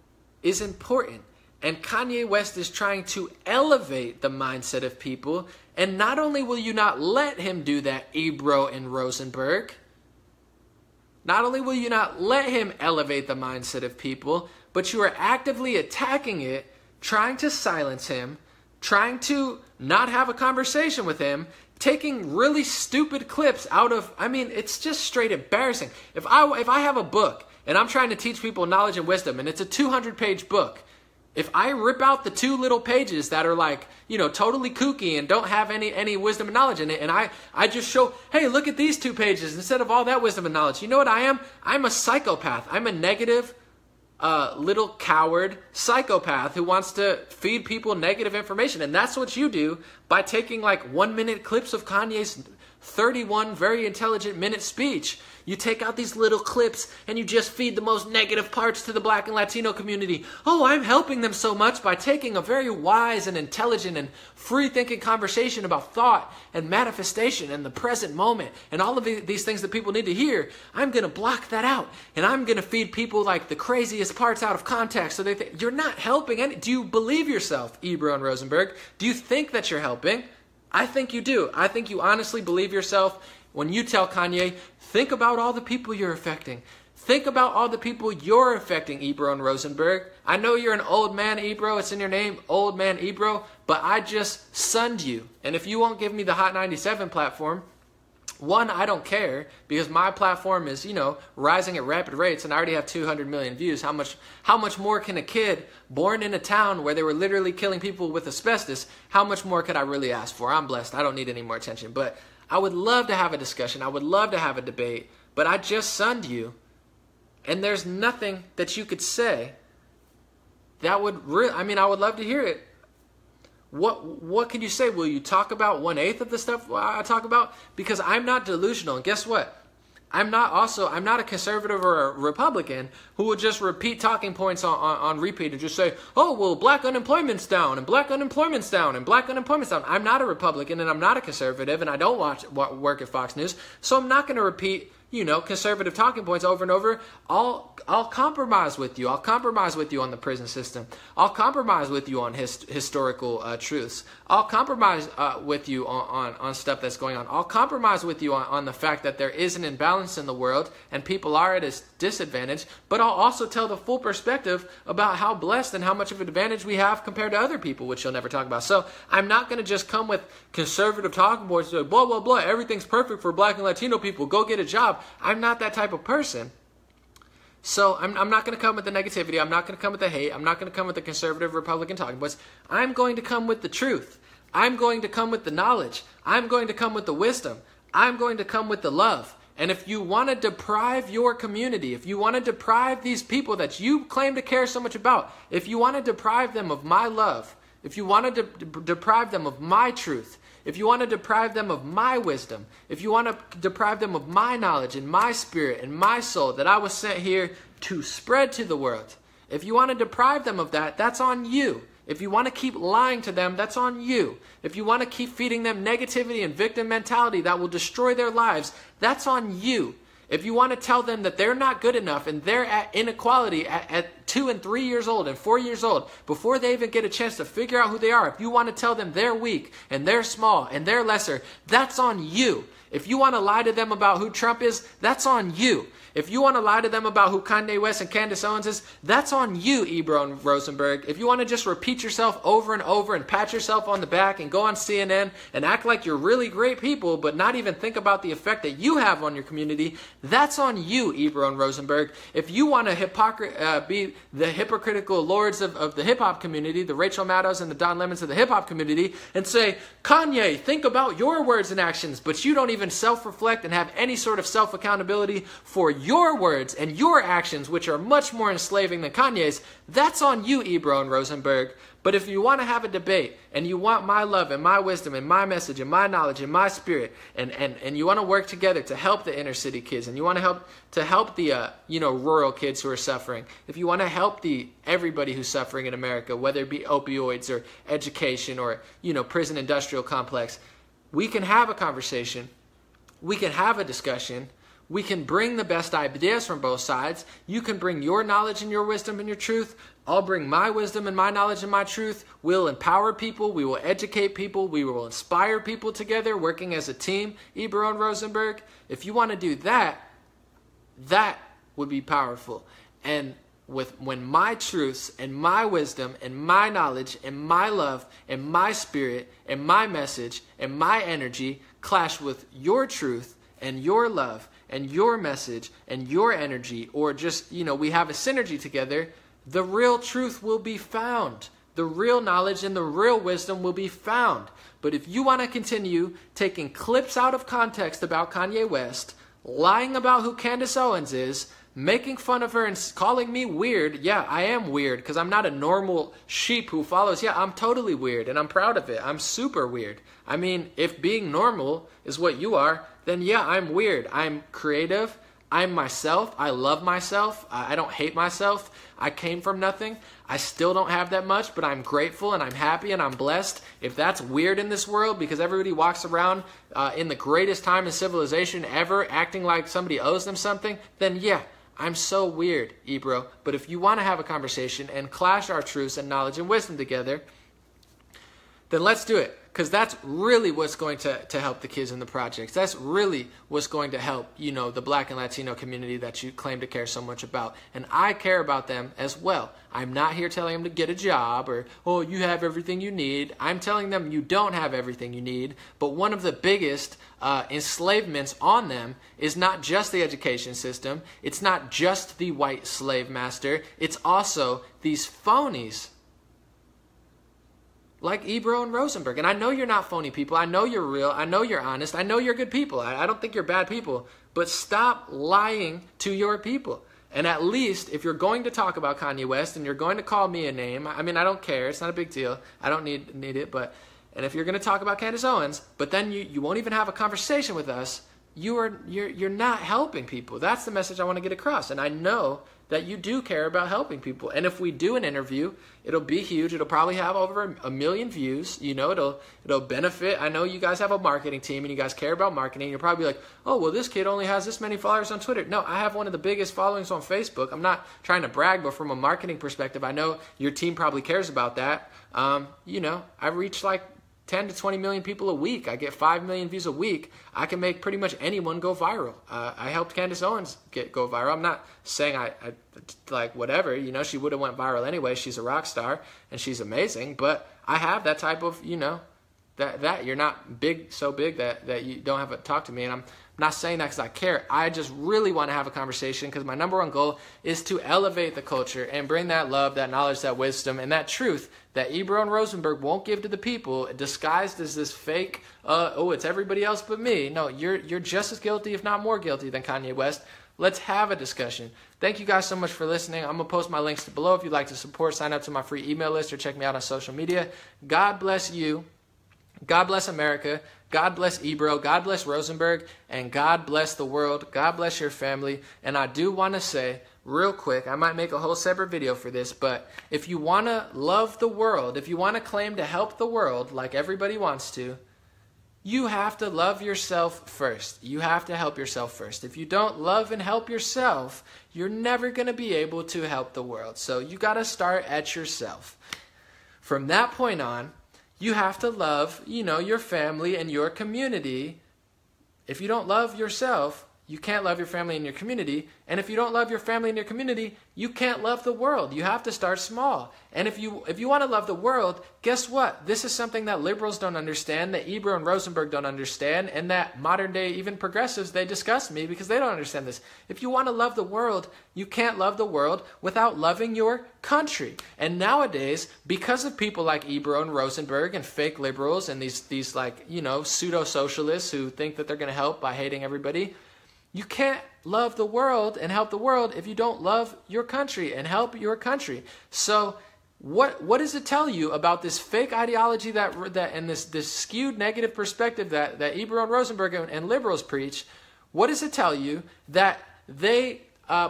is important. And Kanye West is trying to elevate the mindset of people. And not only will you not let him do that, Ebro and Rosenberg, not only will you not let him elevate the mindset of people, but you are actively attacking it, trying to silence him, trying to not have a conversation with him, taking really stupid clips out of, it's just straight embarrassing. If I have a book and I'm trying to teach people knowledge and wisdom and it's a 200-page book, if I rip out the 2 little pages that are totally kooky and don't have any wisdom and knowledge in it, and I just show, hey, look at these 2 pages instead of all that wisdom and knowledge. You know what I am? I'm a psychopath. I'm a negative, little coward psychopath who wants to feed people negative information. And that's what you do by taking like 1-minute clips of Kanye's 31 very intelligent minute speech. You take out these little clips and you just feed the most negative parts to the Black and Latino community. Oh, I'm helping them so much by taking a very wise and intelligent and free-thinking conversation about thought and manifestation and the present moment and all of these things that people need to hear. I'm going to block that out and I'm going to feed people like the craziest parts out of context so they think you're not helping any. Do you believe yourself, Ebro and Rosenberg? Do you think that you're helping? I think you do. I think you honestly believe yourself when you tell Kanye, think about all the people you're affecting. Think about all the people you're affecting, Ebro and Rosenberg. I know you're an old man, Ebro. It's in your name, old man Ebro. But I just sunned you. And if you won't give me the Hot 97 platform, one, I don't care because my platform is, rising at rapid rates and I already have 200 million views. How much more can a kid born in a town where they were literally killing people with asbestos, how much more could I really ask for? I'm blessed. I don't need any more attention. But I would love to have a discussion. I would love to have a debate. But I just sunned you. And there's nothing that you could say that would I would love to hear it. What can you say? Will you talk about 1/8 of the stuff I talk about? Because I'm not delusional. And guess what? I'm not a conservative or a Republican who will just repeat talking points on repeat and just say, oh, well, black unemployment's down and black unemployment's down and black unemployment's down. I'm not a Republican and I'm not a conservative and I don't work at Fox News. So I'm not going to repeat, conservative talking points over and over. I'll compromise with you. I'll compromise with you on the prison system. I'll compromise with you on historical truths. I'll compromise with you on stuff that's going on. I'll compromise with you on the fact that there is an imbalance in the world and people are at a disadvantage. But I'll also tell the full perspective about how blessed and how much of an advantage we have compared to other people, which you'll never talk about. So I'm not going to just come with conservative talking points like, blah, blah, blah. Everything's perfect for black and Latino people. Go get a job. I'm not that type of person. So I'm not going to come with the negativity. I'm not going to come with the hate. I'm not going to come with the conservative Republican talking points. I'm going to come with the truth. I'm going to come with the knowledge. I'm going to come with the wisdom. I'm going to come with the love. And if you want to deprive your community, if you want to deprive these people that you claim to care so much about, if you want to deprive them of my love, if you want to deprive them of my truth, if you want to deprive them of my wisdom, if you want to deprive them of my knowledge and my spirit and my soul that I was sent here to spread to the world, if you want to deprive them of that, that's on you. If you want to keep lying to them, that's on you. If you want to keep feeding them negativity and victim mentality that will destroy their lives, that's on you. If you want to tell them that they're not good enough and they're at inequality at 2 and 3 years old and 4 years old, before they even get a chance to figure out who they are, if you want to tell them they're weak and they're small and they're lesser, that's on you. If you want to lie to them about who Trump is, that's on you. If you want to lie to them about who Kanye West and Candace Owens is, that's on you, Ebro and Rosenberg. If you want to just repeat yourself over and over and pat yourself on the back and go on CNN and act like you're really great people but not even think about the effect that you have on your community, that's on you, Ebro and Rosenberg. If you want to be the hypocritical lords of the hip-hop community, the Rachel Maddows and the Don Lemons of the hip-hop community, and say, Kanye, think about your words and actions, but you don't even self-reflect and have any sort of self-accountability for your words and your actions, which are much more enslaving than Kanye's, that's on you, Ebro and Rosenberg. But if you want to have a debate and you want my love and my wisdom and my message and my knowledge and my spirit and you want to work together to help the inner city kids and you want to help the rural kids who are suffering, if you want to help everybody who's suffering in America, whether it be opioids or education or prison industrial complex, we can have a conversation. We can have a discussion. We can bring the best ideas from both sides. You can bring your knowledge and your wisdom and your truth. I'll bring my wisdom and my knowledge and my truth. We'll empower people. We will educate people. We will inspire people together, working as a team, Ebro and Rosenberg. If you want to do that, that would be powerful. And when my truths and my wisdom and my knowledge and my love and my spirit and my message and my energy clash with your truth and your love and your message and your energy, or just, we have a synergy together, the real truth will be found. The real knowledge and the real wisdom will be found. But if you want to continue taking clips out of context about Kanye West, lying about who Candace Owens is, making fun of her and calling me weird. Yeah, I am weird because I'm not a normal sheep who follows. Yeah, I'm totally weird and I'm proud of it. I'm super weird. I mean, if being normal is what you are, then yeah, I'm weird. I'm creative. I'm myself. I love myself. I don't hate myself. I came from nothing. I still don't have that much, but I'm grateful and I'm happy and I'm blessed. If that's weird in this world because everybody walks around in the greatest time in civilization ever acting like somebody owes them something, then yeah, I'm so weird, Ebro. But if you want to have a conversation and clash our truths and knowledge and wisdom together, then let's do it. Because that's really what's going to help the kids in the projects. That's really what's going to help, you know, the Black and Latino community that you claim to care so much about. And I care about them as well. I'm not here telling them to get a job or, oh, you have everything you need. I'm telling them you don't have everything you need. But one of the biggest enslavements on them is not just the education system. It's not just the white slave master. It's also these phonies like Ebro and Rosenberg. And I know you're not phony people. I know you're real. I know you're honest. I know you're good people. I don't think you're bad people. But stop lying to your people. And at least if you're going to talk about Kanye West and you're going to call me a name, I mean, I don't care. It's not a big deal. I don't need it. And if you're going to talk about Candace Owens, but then you won't even have a conversation with us, you're not helping people. That's the message I want to get across. And I know that you do care about helping people. And if we do an interview, it'll be huge. It'll probably have over a million views. You know, it'll benefit. I know you guys have a marketing team and you guys care about marketing. You're probably like, oh, well, this kid only has this many followers on Twitter. No, I have one of the biggest followings on Facebook. I'm not trying to brag, but from a marketing perspective, I know your team probably cares about that. You know, I reach like 10 to 20 million people a week. I get 5 million views a week. I can make pretty much anyone go viral. I helped Candace Owens go viral. I'm not saying I like whatever, you know, she would have went viral anyway. She's a rock star and she's amazing, but I have that type of, you know, that you're not big, so big that you don't have to talk to me. And I'm not saying that because I care. I just really want to have a conversation because my number one goal is to elevate the culture and bring that love, that knowledge, that wisdom, and that truth that Ebro and Rosenberg won't give to the people, disguised as this fake, oh, it's everybody else but me. No, you're just as guilty, if not more guilty, than Kanye West. Let's have a discussion. Thank you guys so much for listening. I'm going to post my links below if you'd like to support. Sign up to my free email list or check me out on social media. God bless you. God bless America. God bless Ebro. God bless Rosenberg. And God bless the world. God bless your family. And I do want to say, real quick, I might make a whole separate video for this, but if you want to love the world, if you want to claim to help the world like everybody wants to, you have to love yourself first. You have to help yourself first. If you don't love and help yourself, you're never going to be able to help the world. So you got to start at yourself. From that point on, you have to love, you know, your family and your community. If you don't love yourself, you can't love your family and your community. And if you don't love your family and your community, you can't love the world. You have to start small. And if you want to love the world, guess what? This is something that liberals don't understand, that Ebro and Rosenberg don't understand, and that modern day even progressives, they disgust me because they don't understand this. If you want to love the world, you can't love the world without loving your country. And nowadays, because of people like Ebro and Rosenberg and fake liberals and these like, you know, pseudo-socialists who think that they're going to help by hating everybody, you can't love the world and help the world if you don't love your country and help your country. So what does it tell you about this fake ideology that and this skewed negative perspective that Ebro and Rosenberg and liberals preach? What does it tell you that they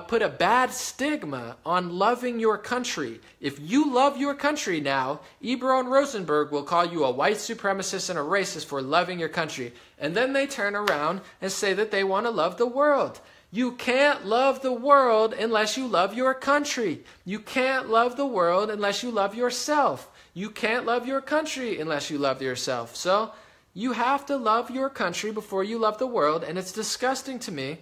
put a bad stigma on loving your country? If you love your country now, Ebro and Rosenberg will call you a white supremacist and a racist for loving your country. And then they turn around and say that they want to love the world. You can't love the world unless you love your country. You can't love the world unless you love yourself. You can't love your country unless you love yourself. So you have to love your country before you love the world. And it's disgusting to me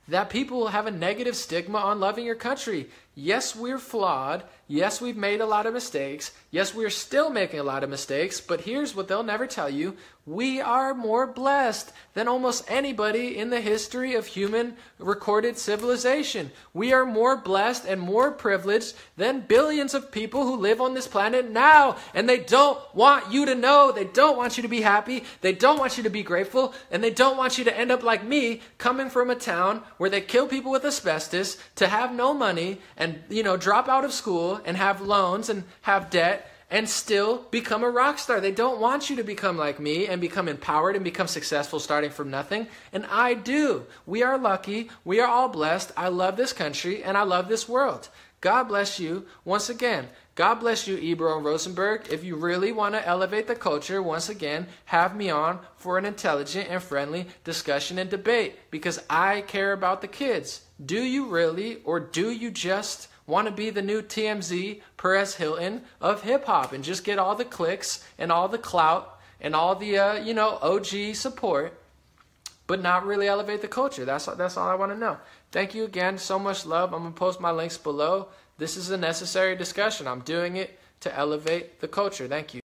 that people have a negative stigma on loving your country. Yes, we're flawed. Yes, we've made a lot of mistakes. Yes, we're still making a lot of mistakes. But here's what they'll never tell you. We are more blessed than almost anybody in the history of human recorded civilization. We are more blessed and more privileged than billions of people who live on this planet now. And they don't want you to know. They don't want you to be happy. They don't want you to be grateful. And they don't want you to end up like me, coming from a town where they kill people with asbestos, to have no money and, drop out of school and have loans and have debt and still become a rock star. They don't want you to become like me and become empowered and become successful starting from nothing. And I do. We are lucky. We are all blessed. I love this country and I love this world. God bless you. Once again, God bless you, Ebro and Rosenberg. If you really want to elevate the culture, once again, have me on for an intelligent and friendly discussion and debate, because I care about the kids. Do you really, or do you just want to be the new TMZ, Perez Hilton of hip-hop and just get all the clicks and all the clout and all the, OG support, but not really elevate the culture? That's all I want to know. Thank you again. So much love. I'm going to post my links below. This is a necessary discussion. I'm doing it to elevate the culture. Thank you.